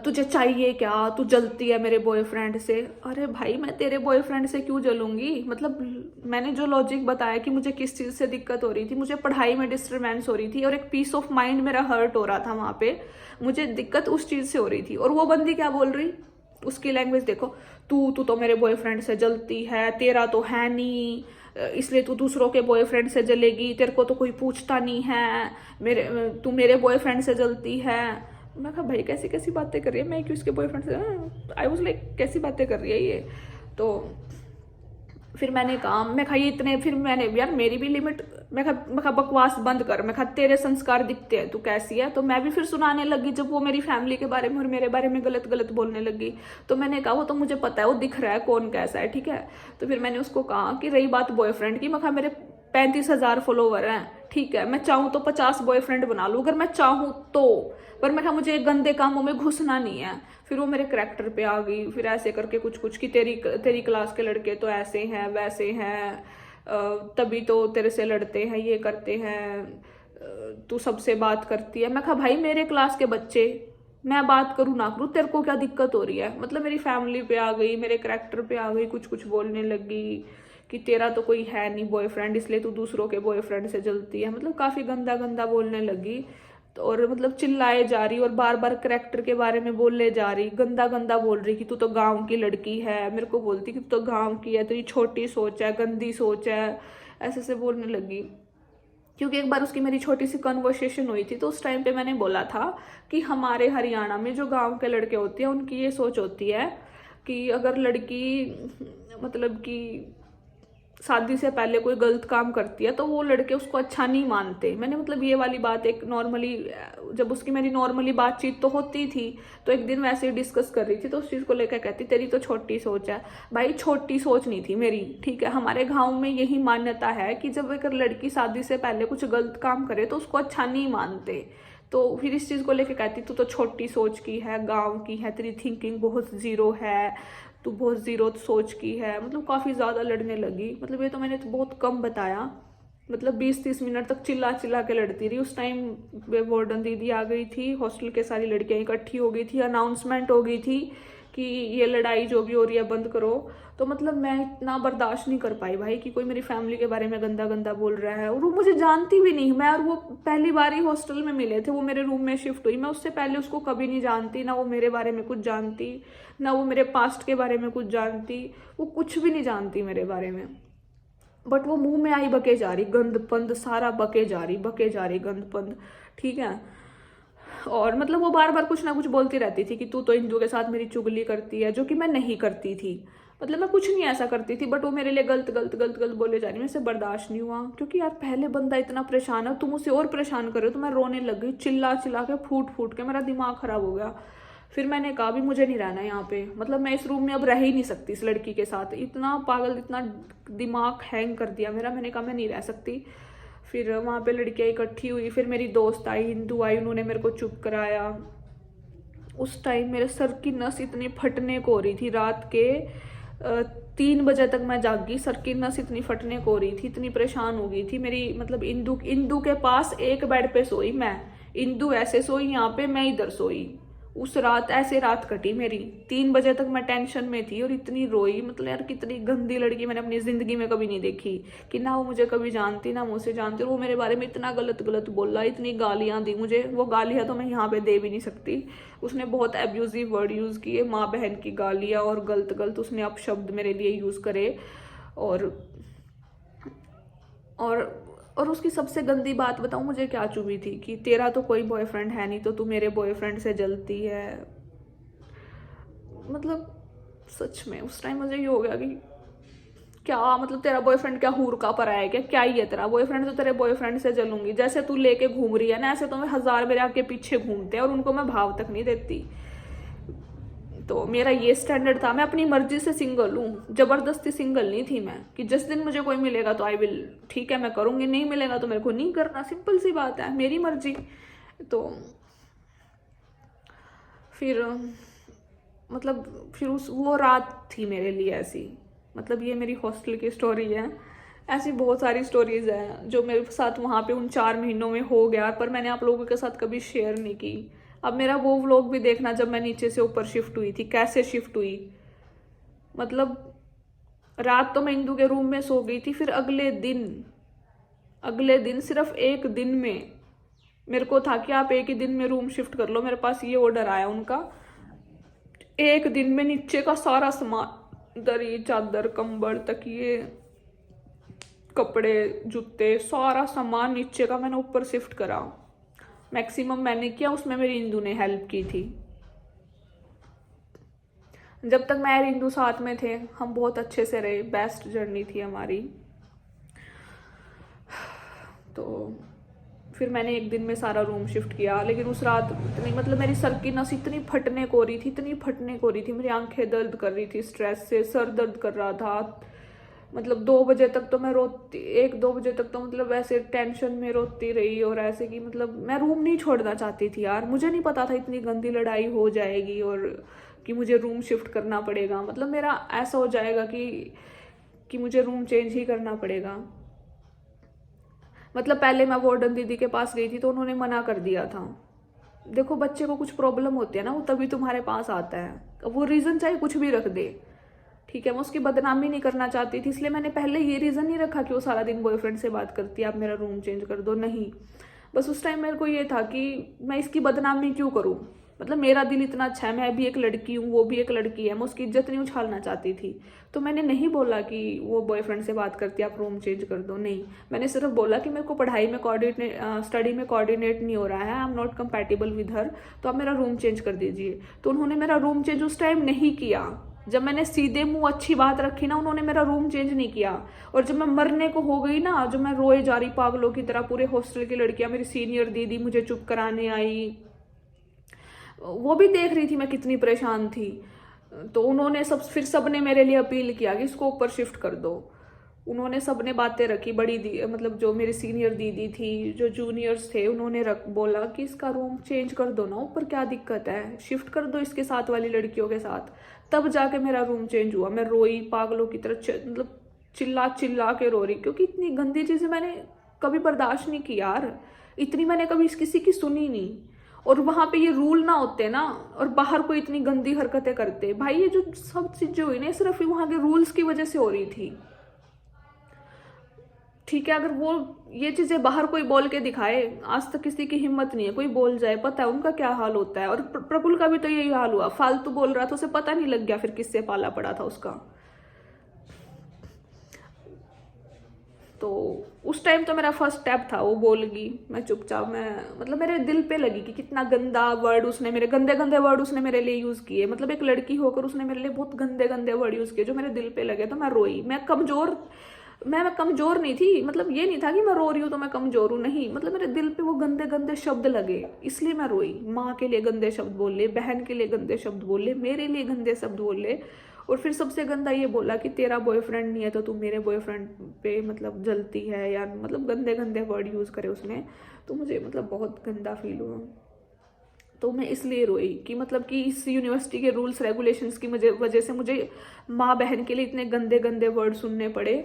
तुझे चाहिए क्या, तू जलती है मेरे बॉयफ्रेंड से। अरे भाई मैं तेरे बॉयफ्रेंड से क्यों जलूंगी, मतलब मैंने जो लॉजिक बताया कि मुझे किस चीज़ से दिक्कत हो रही थी, मुझे पढ़ाई में डिस्टर्बेंस हो रही थी और एक पीस ऑफ माइंड मेरा हर्ट हो रहा था वहाँ पे, मुझे दिक्कत उस चीज़ से हो रही थी। और वो बंदी क्या बोल रही, उसकी लैंग्वेज देखो, तू तो मेरे बॉयफ्रेंड से जलती है, तेरा तो है नहीं, इसलिए तू दूसरों के बॉयफ्रेंड से जलेगी, तेरे को तो कोई पूछता नहीं है, तू मेरे बॉयफ्रेंड से जलती है। मैं कहा भाई कैसी कैसी बातें कर रही है, मैं क्यों इसके बॉयफ्रेंड से, आई वाज लाइक कैसी बातें कर रही है ये। तो फिर मैंने कहा, मैं कहा ये इतने, फिर मैंने यार मेरी भी लिमिट, मैं कहा बकवास बंद कर, मैं कहा तेरे संस्कार दिखते हैं, तू कैसी है। तो मैं भी फिर सुनाने लगी, जब वो मेरी फैमिली के बारे में और मेरे बारे में गलत गलत बोलने लगी। तो मैंने कहा वो तो मुझे पता है, वो दिख रहा है कौन कैसा है, ठीक है। तो फिर मैंने उसको कहा कि रही बात बॉयफ्रेंड की, मैं कहा मेरे 35,000 फॉलोवर हैं, ठीक है, मैं चाहूँ तो 50 बॉयफ्रेंड बना लूँ अगर मैं चाहूँ तो, पर मैं कहा मुझे गंदे कामों में घुसना नहीं है। फिर वो मेरे करैक्टर पे आ गई, फिर ऐसे करके कुछ कुछ कि तेरी क्लास के लड़के तो ऐसे हैं वैसे हैं, तभी तो तेरे से लड़ते हैं, ये करते हैं, तू सबसे बात करती है। मैं कहा भाई मेरे क्लास के बच्चे, मैं बात करूँ ना करूँ, तेरे को क्या दिक्कत हो रही है। मतलब मेरी फैमिली पे आ गई, मेरे करैक्टर पे आ गई, कुछ कुछ बोलने लगी कि तेरा तो कोई है नहीं बॉयफ्रेंड, इसलिए तू दूसरों के बॉयफ्रेंड से जलती है। मतलब काफ़ी गंदा गंदा बोलने लगी। तो और मतलब चिल्लाए जा रही और बार बार करैक्टर के बारे में बोलने जा रही, गंदा गंदा बोल रही कि तू तो गांव की लड़की है। मेरे को बोलती कि तू तो गांव की है, तेरी छोटी सोच है, गंदी सोच है, ऐसे से बोलने लगी। क्योंकि एक बार उसकी मेरी छोटी सी कन्वर्सेशन हुई थी, तो उस टाइम पे मैंने बोला था कि हमारे हरियाणा में जो गांव के लड़के होते हैं उनकी ये सोच होती है कि अगर लड़की मतलब कि शादी से पहले कोई गलत काम करती है तो वो लड़के उसको अच्छा नहीं मानते। मैंने मतलब ये वाली बात एक नॉर्मली, जब उसकी मेरी नॉर्मली बातचीत तो होती थी, तो एक दिन वैसे ही डिस्कस कर रही थी, तो उस चीज़ को लेकर कहती तेरी तो छोटी सोच है। भाई छोटी सोच नहीं थी मेरी, ठीक है। हमारे गाँव में यही मान्यता है कि जब एक लड़की शादी से पहले कुछ गलत काम करे तो उसको अच्छा नहीं मानते। तो फिर इस चीज़ को लेकर कहती तू तो छोटी सोच की है, गाँव की है, तेरी थिंकिंग बहुत ज़ीरो है, तू बहुत ज़ीरो सोच की है। मतलब काफ़ी ज़्यादा लड़ने लगी। मतलब ये तो मैंने तो बहुत कम बताया, मतलब 20-30 मिनट तक चिल्ला चिल्ला के लड़ती रही। उस टाइम वार्डन दीदी आ गई थी, हॉस्टल के सारी लड़कियां इकट्ठी हो गई थी, अनाउंसमेंट हो गई थी कि ये लड़ाई जो भी हो रही है बंद करो। तो मतलब मैं इतना बर्दाश्त नहीं कर पाई भाई कि कोई मेरी फैमिली के बारे में गंदा गंदा बोल रहा है, और वो मुझे जानती भी नहीं। मैं और वो पहली बार ही हॉस्टल में मिले थे, वो मेरे रूम में शिफ्ट हुई, मैं उससे पहले उसको कभी नहीं जानती, ना वो मेरे बारे में कुछ जानती, ना वो मेरे पास्ट के बारे में कुछ जानती, वो कुछ भी नहीं जानती मेरे बारे में। बट वो मुंह में आई बके जा रही, गंद पंद सारा बके जा रही गंद पंद, ठीक है। और मतलब वो बार बार कुछ ना कुछ बोलती रहती थी कि तू तो इंदू के साथ मेरी चुगली करती है, जो कि मैं नहीं करती थी। मतलब मैं कुछ नहीं ऐसा करती थी, बट वो मेरे लिए गलत गलत गलत गलत बोले जा रही, मेरे से बर्दाश्त नहीं हुआ। क्योंकि यार पहले बंदा इतना परेशान है, तुम उसे और परेशान कर रहे हो, तो मैं रोने लग गई, चिल्ला चिल्ला के फूट फूट के, मेरा दिमाग खराब हो गया। फिर मैंने कहा भी मुझे नहीं रहना यहाँ पे, मतलब मैं इस रूम में अब रह ही नहीं सकती इस लड़की के साथ। इतना पागल, इतना दिमाग हैंग कर दिया मेरा। मैंने कहा मैं नहीं रह सकती। फिर वहाँ पे लड़कियाँ इकट्ठी हुई, फिर मेरी दोस्त आई, हिंदू आई, उन्होंने मेरे को चुप कराया। उस टाइम मेरे सर की नस इतनी फटने को हो रही थी, रात के 3 बजे तक मैं जागी, सर की नस इतनी फटने को हो रही थी, इतनी परेशान हो गई थी मेरी। मतलब इंदू के पास एक बेड पे सोई मैं, इंदू ऐसे सोई यहाँ पे, मैं इधर सोई। उस रात ऐसे रात कटी मेरी, 3 बजे तक मैं टेंशन में थी और इतनी रोई। मतलब यार कितनी गंदी लड़की मैंने अपनी जिंदगी में कभी नहीं देखी, कि ना वो मुझे कभी जानती ना मुझसे जानती, और वो मेरे बारे में इतना गलत गलत बोला, इतनी गालियां दी मुझे। वो गालियां तो मैं यहाँ पे दे भी नहीं सकती, उसने बहुत एब्यूजिव वर्ड यूज किए, माँ बहन की गालियां और गलत गलत उसने अपशब्द मेरे लिए यूज करे। और और और उसकी सबसे गंदी बात बताऊं मुझे क्या चुभी थी, कि तेरा तो कोई बॉयफ्रेंड है नहीं, तो तू मेरे बॉयफ्रेंड से जलती है। मतलब सच में उस टाइम मुझे ये हो गया कि क्या मतलब तेरा बॉयफ्रेंड क्या हूर का परा है क्या, क्या ही है तेरा बॉयफ्रेंड। तो तेरे बॉयफ्रेंड से जलूंगी, जैसे तू लेके घूम रही है ना, ऐसे तो मैं 1000 मेरे आगे पीछे घूमते हैं और उनको मैं भाव तक नहीं देती। तो मेरा ये स्टैंडर्ड था, मैं अपनी मर्जी से सिंगल हूँ, जबरदस्ती सिंगल नहीं थी मैं, कि जिस दिन मुझे कोई मिलेगा तो आई विल, ठीक है मैं करूँगी, नहीं मिलेगा तो मेरे को नहीं करना, सिंपल सी बात है, मेरी मर्जी। तो फिर मतलब फिर वो रात थी मेरे लिए ऐसी। मतलब ये मेरी हॉस्टल की स्टोरी है। ऐसी बहुत सारी स्टोरीज हैं जो मेरे साथ वहाँ पे उन 4 महीनों में हो गया, पर मैंने आप लोगों के साथ कभी शेयर नहीं की। अब मेरा वो व्लॉग भी देखना जब मैं नीचे से ऊपर शिफ्ट हुई थी, कैसे शिफ्ट हुई। मतलब रात तो मैं इंदू के रूम में सो गई थी, फिर अगले दिन सिर्फ एक दिन में मेरे को था कि आप एक ही दिन में रूम शिफ्ट कर लो, मेरे पास ये ऑर्डर आया उनका। एक दिन में नीचे का सारा सामान, दरी चादर कंबल तकिए कपड़े जूते सारा सामान नीचे का मैंने ऊपर शिफ्ट करा। मैक्सिमम मैंने किया, उसमें मेरी इंदू ने हेल्प की थी। जब तक मैं और इंदू साथ में थे हम बहुत अच्छे से रहे, बेस्ट जर्नी थी हमारी। तो फिर मैंने एक दिन में सारा रूम शिफ्ट किया, लेकिन उस रात इतनी मतलब मेरी सर की नस इतनी फटने को रही थी, इतनी फटने को रही थी, मेरी आंखें दर्द कर रही थी स्ट्रेस से, सर दर्द कर रहा था। मतलब 2 बजे तक तो मैं रोती, 1-2 बजे तक तो मतलब ऐसे टेंशन में रोती रही, और ऐसे कि मतलब मैं रूम नहीं छोड़ना चाहती थी यार। मुझे नहीं पता था इतनी गंदी लड़ाई हो जाएगी और कि मुझे रूम शिफ्ट करना पड़ेगा, मतलब मेरा ऐसा हो जाएगा कि मुझे रूम चेंज ही करना पड़ेगा। मतलब पहले मैं वार्डन दीदी के पास गई थी तो उन्होंने मना कर दिया था। देखो बच्चे को कुछ प्रॉब्लम होती है ना, वो तभी तुम्हारे पास आता है, वो रीज़न चाहे कुछ भी रख दे, ठीक है। मैं उसकी बदनामी नहीं करना चाहती थी, इसलिए मैंने पहले ये रीज़न नहीं रखा कि वो सारा दिन बॉयफ्रेंड से बात करती है, आप मेरा रूम चेंज कर दो, नहीं। बस उस टाइम मेरे को ये था कि मैं इसकी बदनामी क्यों करूँ, मतलब मेरा दिल इतना अच्छा है, मैं भी एक लड़की हूँ, वो भी एक लड़की है, मैं उसकी इज्जत नहीं उछालना चाहती थी। तो मैंने नहीं बोला कि वो बॉयफ्रेंड से बात करती है आप रूम चेंज कर दो, नहीं। मैंने सिर्फ बोला कि मेरे को पढ़ाई में स्टडी में कोऑर्डिनेट नहीं हो रहा है, आई am not compatible with her, तो आप मेरा रूम चेंज कर दीजिए। तो उन्होंने मेरा रूम चेंज उस टाइम नहीं किया। जब मैंने सीधे मुंह अच्छी बात रखी ना, उन्होंने मेरा रूम चेंज नहीं किया। और जब मैं मरने को हो गई ना, जो मैं रोए जा रही पागलों की तरह, पूरे हॉस्टल की लड़कियां, मेरी सीनियर दीदी मुझे चुप कराने आई, वो भी देख रही थी मैं कितनी परेशान थी। तो उन्होंने फिर सबने मेरे लिए अपील किया कि इसको ऊपर शिफ्ट कर दो। उन्होंने सबने बातें रखी, मतलब जो मेरी सीनियर दीदी थी, जो जूनियर्स थे, उन्होंने बोला कि इसका रूम चेंज कर दो ना ऊपर, क्या दिक्कत है, शिफ्ट कर दो इसके साथ वाली लड़कियों के साथ। तब जाके मेरा रूम चेंज हुआ। मैं रोई पागलों की तरह, मतलब चिल्ला चिल्ला के रो रही, क्योंकि इतनी गंदी चीज़ें मैंने कभी बर्दाश्त नहीं की यार, इतनी मैंने कभी किसी की सुनी नहीं। और वहां पे ये रूल ना होते ना, और बाहर कोई इतनी गंदी हरकतें करते, भाई ये जो सब चीजें हुई ना सिर्फ वहां के रूल्स की वजह से हो रही थी, ठीक है। अगर वो ये चीजें बाहर कोई बोल के दिखाए, आज तक किसी की हिम्मत नहीं है, कोई बोल जाए, पता है उनका क्या हाल होता है। और प्रफुल्ल का भी तो यही हाल हुआ, फालतू बोल रहा था, उसे पता नहीं लग गया फिर किससे पाला पड़ा था उसका। तो उस टाइम तो मेरा फर्स्ट स्टेप था, वो बोलगी, मैं चुपचाप, मैं मतलब मेरे दिल पे लगी कि कितना गंदा वर्ड उसने, मेरे गंदे गंदे वर्ड उसने मेरे लिए यूज किए, मतलब एक लड़की होकर उसने मेरे लिए बहुत गंदे गंदे वर्ड यूज किए जो मेरे दिल पे लगे। तो मैं रोई, मैं कमजोर नहीं थी, मतलब ये नहीं था कि मैं रो रही हूँ तो मैं कमजोर हूँ, नहीं, मतलब मेरे दिल पे वो गंदे गंदे शब्द लगे, इसलिए मैं रोई। माँ के लिए गंदे शब्द बोले, बहन के लिए गंदे शब्द बोले, मेरे लिए गंदे शब्द बोले, और फिर सबसे गंदा ये बोला कि तेरा बॉयफ्रेंड नहीं है तो तू मेरे बॉयफ्रेंड पे मतलब जलती है, या मतलब गंदे गंदे वर्ड यूज़ करे उसने। तो मुझे मतलब बहुत गंदा फील हुआ। तो मैं इसलिए रोई कि मतलब कि इस यूनिवर्सिटी के रूल्स रेगुलेशंस की वजह से मुझे माँ बहन के लिए इतने गंदे गंदे वर्ड सुनने पड़े।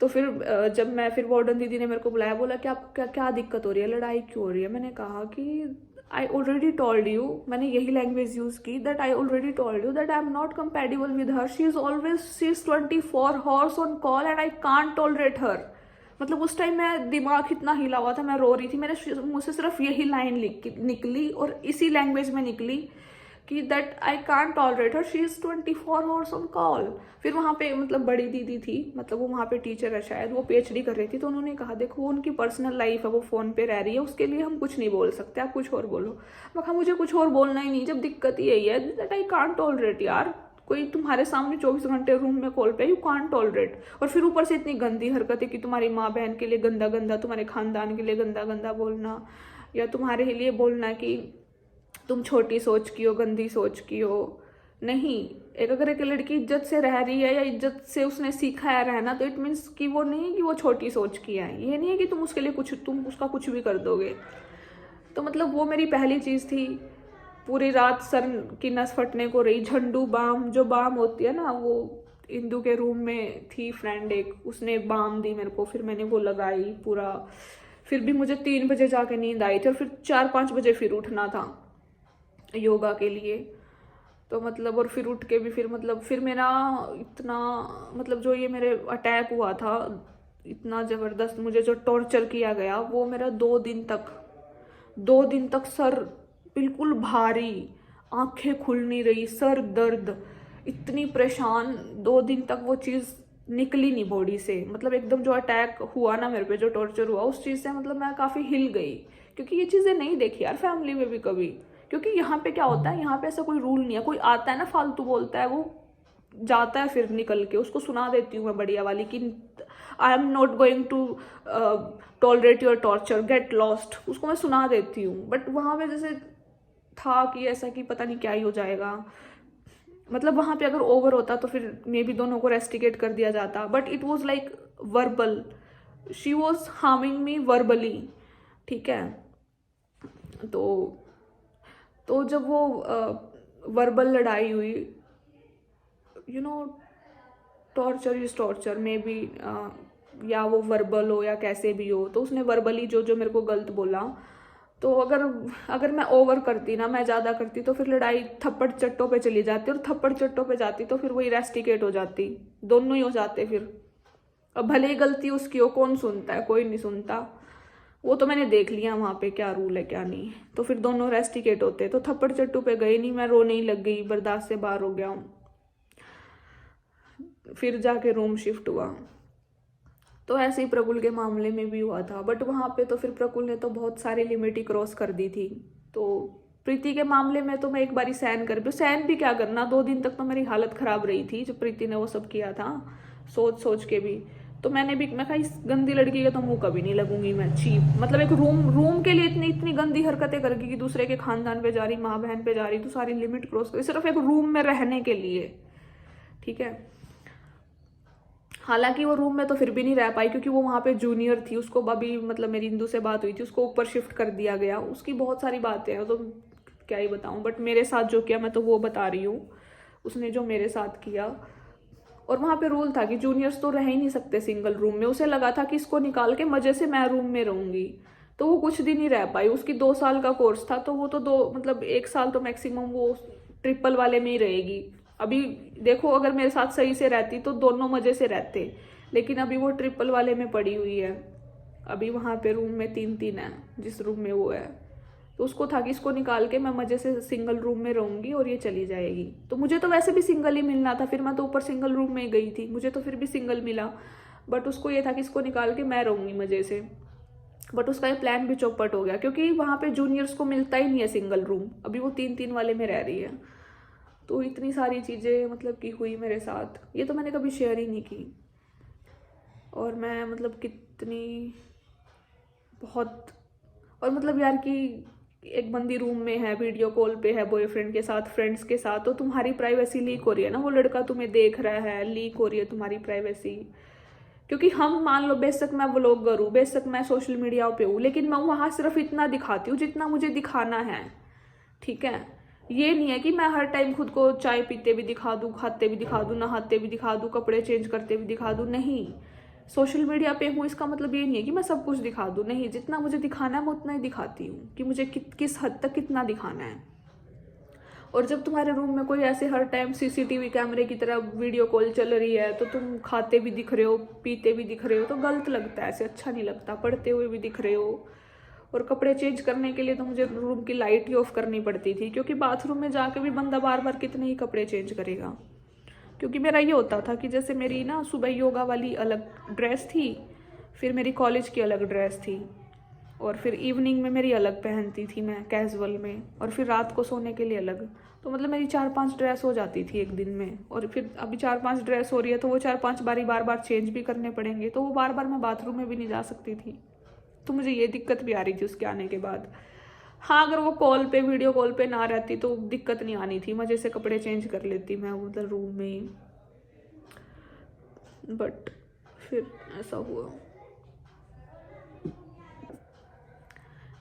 तो फिर जब मैं फिर वार्डन दीदी ने मेरे को बुलाया, बोला कि आप क्या दिक्कत हो रही है, लड़ाई क्यों हो रही है। मैंने कहा कि आई ऑलरेडी टोल्ड यू, मैंने यही लैंग्वेज यूज की, that I already told you that I am not compatible with her, she is 24 hours on call and I can't tolerate her. मतलब उस टाइम मैं दिमाग इतना हिला हुआ था, मैं रो रही थी, मेरे मुंह से सिर्फ यही लाइन निकली और इसी लैंग्वेज में निकली कि that I can't tolerate her, she is 24 hours on call. फिर वहाँ पे मतलब बड़ी दीदी थी, मतलब वो वहाँ पे टीचर है शायद, वो PhD कर रही थी, तो उन्होंने कहा देखो वो उनकी पर्सनल लाइफ है, वो फ़ोन पे रह रही है, उसके लिए हम कुछ नहीं बोल सकते, आप कुछ और बोलो। मैं कहा मुझे कुछ और बोलना ही नहीं, जब दिक्कत ही यही है दैट आई कांट टॉलरेट यार, कोई तुम्हारे सामने 24 घंटे रूम में कॉल पे, यू कांट टॉलरेट। और फिर ऊपर से इतनी गंदी हरकत है कि तुम्हारी माँ बहन के लिए गंदा गंदा, तुम्हारे खानदान के लिए गंदा गंदा बोलना, या तुम्हारे लिए बोलना कि तुम छोटी सोच की हो, गंदी सोच की हो। नहीं, अगर एक लड़की इज्जत से रह रही है या इज्जत से उसने सीखा है रहना, तो इट मीन्स कि वो नहीं है कि वो छोटी सोच की है, ये नहीं है कि तुम उसके लिए तुम उसका कुछ भी कर दोगे। तो मतलब वो मेरी पहली चीज़ थी। पूरी रात सर की नस फटने को रही, झंडू बाम, जो बाम होती है ना, वो इंदू के रूम में थी फ्रेंड एक, उसने बाम दी मेरे को, फिर मैंने वो लगाई पूरा। फिर भी मुझे 3 बजे जाके नींद आई थी, और फिर 4-5 बजे फिर उठना था योगा के लिए। तो मतलब और फिर उठ के भी फिर मेरा इतना मतलब जो ये मेरे अटैक हुआ था, इतना ज़बरदस्त मुझे जो टॉर्चर किया गया, वो मेरा 2 दिन तक सर बिल्कुल भारी, आंखें खुल नहीं रही, सर दर्द, इतनी परेशान, 2 दिन तक वो चीज़ निकली नहीं बॉडी से। मतलब एकदम जो अटैक हुआ ना मेरे पे, जो टॉर्चर हुआ, उस चीज़ से मतलब मैं काफ़ी हिल गई, क्योंकि ये चीज़ें नहीं देखी यार फैमिली में भी कभी, क्योंकि यहाँ पे क्या होता है, यहाँ पे ऐसा कोई रूल नहीं है, कोई आता है ना फालतू बोलता है, वो जाता है फिर निकल के, उसको सुना देती हूँ मैं बढ़िया वाली कि I am not going to tolerate your torture, get lost, उसको मैं सुना देती हूँ। बट वहाँ पे जैसे था कि ऐसा कि पता नहीं क्या ही हो जाएगा, मतलब वहाँ पे अगर ओवर होता तो फिर मे बी दोनों को रेस्टिकेट कर दिया जाता, but it was like verbal, she was harming me verbally, ठीक है। तो जब वो वर्बल लड़ाई हुई, you know torture is torture, may be या वो वर्बल हो या कैसे भी हो, तो उसने वर्बली जो जो मेरे को गलत बोला, तो अगर मैं ओवर करती ना, मैं ज़्यादा करती, तो फिर लड़ाई थप्पड़ चट्टों पे चली जाती, और थप्पड़ चट्टों पे जाती तो फिर वही रेस्टिकेट हो जाती, दोनों ही हो जाते फिर। अब भले ही गलती उसकी हो, कौन सुनता है, कोई नहीं सुनता, वो तो मैंने देख लिया वहाँ पे क्या रूल है क्या नहीं, तो फिर दोनों रेस्टिकेट होते, तो थप्पड़ चट्टू पे गई नहीं, मैं रोने ही लग गई, बर्दाश्त से बाहर हो गया। फिर जाके रूम शिफ्ट हुआ। तो ऐसे ही प्रकुल के मामले में भी हुआ था, बट वहाँ पे तो फिर प्रकुल ने तो बहुत सारी लिमिट ही क्रॉस कर दी थी। तो प्रीति के मामले में तो मैं एक बारी सहन भी क्या करना, 2 दिन तक तो मेरी हालत खराब रही थी जब प्रीति ने वो सब किया था, सोच सोच के भी। तो मैं कहा इस गंदी लड़की के तो मुंह कभी नहीं लगूंगी मैं, चीप, मतलब एक रूम के लिए इतनी गंदी हरकतें करगी कि दूसरे के खानदान पे जा रही, माँ बहन पे जा रही, तो सारी लिमिट क्रॉस करी सिर्फ एक रूम में रहने के लिए, ठीक है। हालांकि वो रूम में तो फिर भी नहीं रह पाई, क्योंकि वो वहाँ पे जूनियर थी, उसको अभी मतलब मेरी इंदू से बात हुई थी, उसको ऊपर शिफ्ट कर दिया गया, उसकी बहुत सारी बातें हैं, तो क्या ही बताऊँ, बट मेरे साथ जो किया मैं तो वो बता रही हूँ, उसने जो मेरे साथ किया। और वहाँ पे रूल था कि जूनियर्स तो रह ही नहीं सकते सिंगल रूम में, उसे लगा था कि इसको निकाल के मजे से मैं रूम में रहूंगी, तो वो कुछ दिन ही रह पाई, उसकी 2 साल का कोर्स था, तो वो तो 1 साल तो मैक्सिमम वो ट्रिपल वाले में ही रहेगी। अभी देखो अगर मेरे साथ सही से रहती तो दोनों मजे से रहते, लेकिन अभी वो ट्रिपल वाले में पड़ी हुई है, अभी वहाँ पे रूम में 3-3 है जिस रूम में वो है, तो उसको था कि इसको निकाल के मैं मजे से सिंगल रूम में रहूंगी और ये चली जाएगी। तो मुझे तो वैसे भी सिंगल ही मिलना था, फिर मैं तो ऊपर सिंगल रूम में ही गई थी, मुझे तो फिर भी सिंगल मिला, बट उसको ये था कि इसको निकाल के मैं रहूंगी मजे से। बट उसका ये प्लान भी चौपट हो गया, क्योंकि वहाँ पे जूनियर्स को मिलता ही नहीं है सिंगल रूम, अभी वो 3-3 वाले में रह रही है। तो इतनी सारी चीज़ें मतलब कि हुई मेरे साथ, ये तो मैंने कभी शेयर ही नहीं की। और मैं मतलब कितनी बहुत, और मतलब यार कि एक बंदी रूम में है, वीडियो कॉल पे है बॉयफ्रेंड के साथ, फ्रेंड्स के साथ, तो तुम्हारी प्राइवेसी लीक हो रही है ना, वो लड़का तुम्हें देख रहा है, लीक हो रही है तुम्हारी प्राइवेसी। क्योंकि हम मान लो बेशक मैं व्लॉगर हूँ, बेशक मैं सोशल मीडिया पे हूँ, लेकिन मैं वहाँ सिर्फ इतना दिखाती हूँ जितना मुझे दिखाना है, ठीक है। ये नहीं है कि मैं हर टाइम खुद को चाय पीते भी दिखा दूँ, खाते भी दिखा दूँ, नहाते भी दिखा दूँ, कपड़े चेंज करते भी दिखा दूँ, नहीं। सोशल मीडिया पे हूँ इसका मतलब ये नहीं है कि मैं सब कुछ दिखा दूँ, नहीं, जितना मुझे दिखाना है मैं उतना ही दिखाती हूँ कि मुझे किस हद तक कितना दिखाना है। और जब तुम्हारे रूम में कोई ऐसे हर टाइम सीसीटीवी कैमरे की तरह वीडियो कॉल चल रही है, तो तुम खाते भी दिख रहे हो, पीते भी दिख रहे हो, तो गलत लगता है, ऐसे अच्छा नहीं लगता, पढ़ते हुए भी दिख रहे हो। और कपड़े चेंज करने के लिए तो मुझे रूम की लाइट ही ऑफ करनी पड़ती थी, क्योंकि बाथरूम में जाके भी बंदा बार बार कितने ही कपड़े चेंज करेगा। क्योंकि मेरा ये होता था कि जैसे मेरी ना सुबह योगा वाली अलग ड्रेस थी, फिर मेरी कॉलेज की अलग ड्रेस थी, और फिर इवनिंग में मेरी अलग पहनती थी मैं कैजुअल में, और फिर रात को सोने के लिए अलग। तो मतलब मेरी 4-5 ड्रेस हो जाती थी एक दिन में, और फिर अभी 4-5 ड्रेस हो रही है, तो वो 4-5 बारी बार बार चेंज भी करने पड़ेंगे, तो वो बार बार मैं बाथरूम में भी नहीं जा सकती थी। तो मुझे ये दिक्कत भी आ रही थी उसके आने के बाद। हाँ, अगर वो कॉल पे वीडियो कॉल पे ना रहती तो दिक्कत नहीं आनी थी, मजे से कपड़े चेंज कर लेती मैं उधर रूम में ही, बट फिर ऐसा हुआ।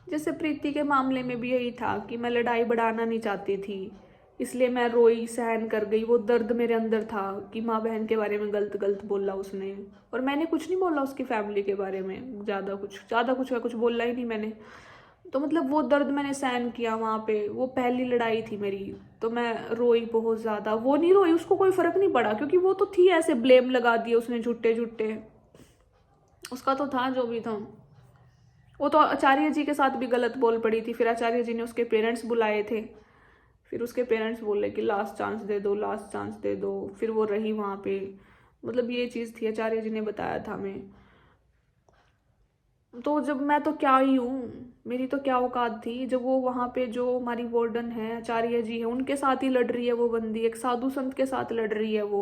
जैसे प्रीति के मामले में भी यही था कि मैं लड़ाई बढ़ाना नहीं चाहती थी, इसलिए मैं रोई, सहन कर गई, वो दर्द मेरे अंदर था कि माँ बहन के बारे में गलत गलत बोला उसने, और मैंने कुछ नहीं बोला उसकी फैमिली के बारे में, ज़्यादा कुछ बोला ही नहीं मैंने। तो मतलब वो दर्द मैंने सहन किया वहाँ पे, वो पहली लड़ाई थी मेरी, तो मैं रोई बहुत ज़्यादा। वो नहीं रोई, उसको कोई फ़र्क नहीं पड़ा, क्योंकि वो तो थी ऐसे, ब्लेम लगा दिए उसने झूठे झूठे, उसका तो था जो भी था। वो तो आचार्य जी के साथ भी गलत बोल पड़ी थी, फिर आचार्य जी ने उसके पेरेंट्स बुलाए थे, फिर उसके पेरेंट्स बोले कि लास्ट चांस दे दो, लास्ट चांस दे दो, फिर वो रही वहाँ पे। मतलब ये चीज़ थी, आचार्य जी ने बताया था हमें। तो जब मैं तो क्या ही हूँ, मेरी तो क्या औकात थी जब वो वहाँ पे जो हमारी वार्डन है, आचार्य जी है, उनके साथ ही लड़ रही है वो बंदी, एक साधु संत के साथ लड़ रही है वो।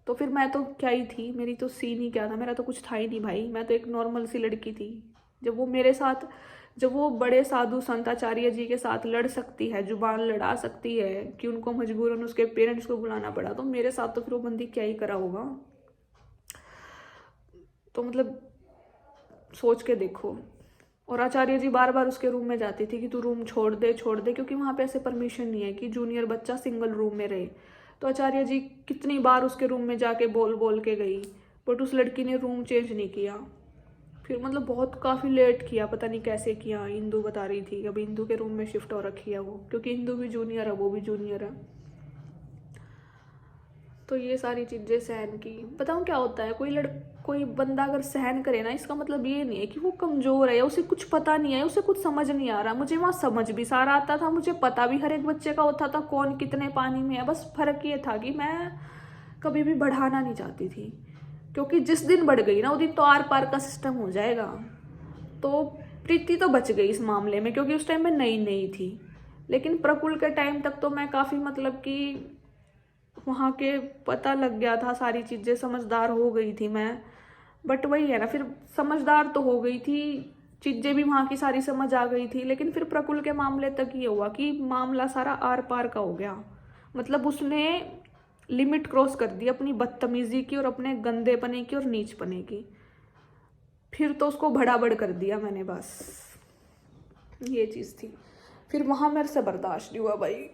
तो फिर मैं तो क्या ही थी, मेरी तो सीन ही क्या था, मेरा तो कुछ था ही नहीं भाई, मैं तो एक नॉर्मल सी लड़की थी। जब वो मेरे साथ, जब वो बड़े साधु संत आचार्य जी के साथ लड़ सकती है, जुबान लड़ा सकती है कि उनको मजबूरन उसके पेरेंट्स को बुलाना पड़ा, तो मेरे साथ तो फिर वो बंदी क्या ही करा होगा। तो मतलब सोच के देखो। और आचार्य जी बार बार उसके रूम में जाती थी कि तू रूम छोड़ दे छोड़ दे, क्योंकि वहाँ पे ऐसे परमिशन नहीं है कि जूनियर बच्चा सिंगल रूम में रहे। तो आचार्य जी कितनी बार उसके रूम में जाके बोल बोल के गई, बट उस लड़की ने रूम चेंज नहीं किया। फिर मतलब बहुत काफ़ी लेट किया, पता नहीं कैसे किया। इंदू बता रही थी अभी इंदू के रूम में शिफ्ट हो रखी है वो, क्योंकि इंदू भी जूनियर है, वो भी जूनियर है। तो ये सारी चीज़ें सहन की। बताऊँ क्या होता है, कोई बंदा अगर सहन करे ना, इसका मतलब ये नहीं है कि वो कमज़ोर है या उसे कुछ पता नहीं है, उसे कुछ समझ नहीं आ रहा। मुझे वहाँ समझ भी सारा आता था, मुझे पता भी हर एक बच्चे का होता था कौन कितने पानी में है। बस फ़र्क ये था कि मैं कभी भी बढ़ाना नहीं चाहती थी, क्योंकि जिस दिन बढ़ गई ना, उस दिन तो आर पार का सिस्टम हो जाएगा। तो प्रीति तो बच गई इस मामले में, क्योंकि उस टाइम में नई नई थी। लेकिन प्रकुल के टाइम तक तो मैं काफ़ी मतलब कि वहाँ के पता लग गया था सारी चीज़ें, समझदार हो गई थी मैं। बट वही है ना, फिर समझदार तो हो गई थी, चीज़ें भी वहाँ की सारी समझ आ गई थी, लेकिन फिर प्रकुल के मामले तक ये हुआ कि मामला सारा आर पार का हो गया। मतलब उसने लिमिट क्रॉस कर दी अपनी बदतमीजी की और अपने गंदेपने की और नीचपने की। फिर तो उसको भड़ाबड़ कर दिया मैंने, बस ये चीज़ थी। फिर वहाँ मेरे से बर्दाश्त नहीं हुआ भाई।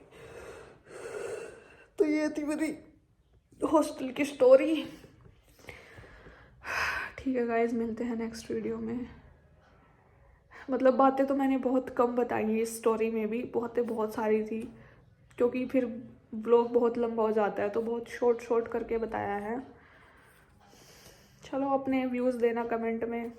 तो ये थी मेरी हॉस्टल की स्टोरी। ठीक है गाइस, मिलते हैं नेक्स्ट वीडियो में। मतलब बातें तो मैंने बहुत कम बताई इस स्टोरी में भी, बहुत सारी थी, क्योंकि फिर ब्लॉग बहुत लंबा हो जाता है, तो बहुत शॉर्ट शॉर्ट करके बताया है। चलो अपने व्यूज़ देना कमेंट में।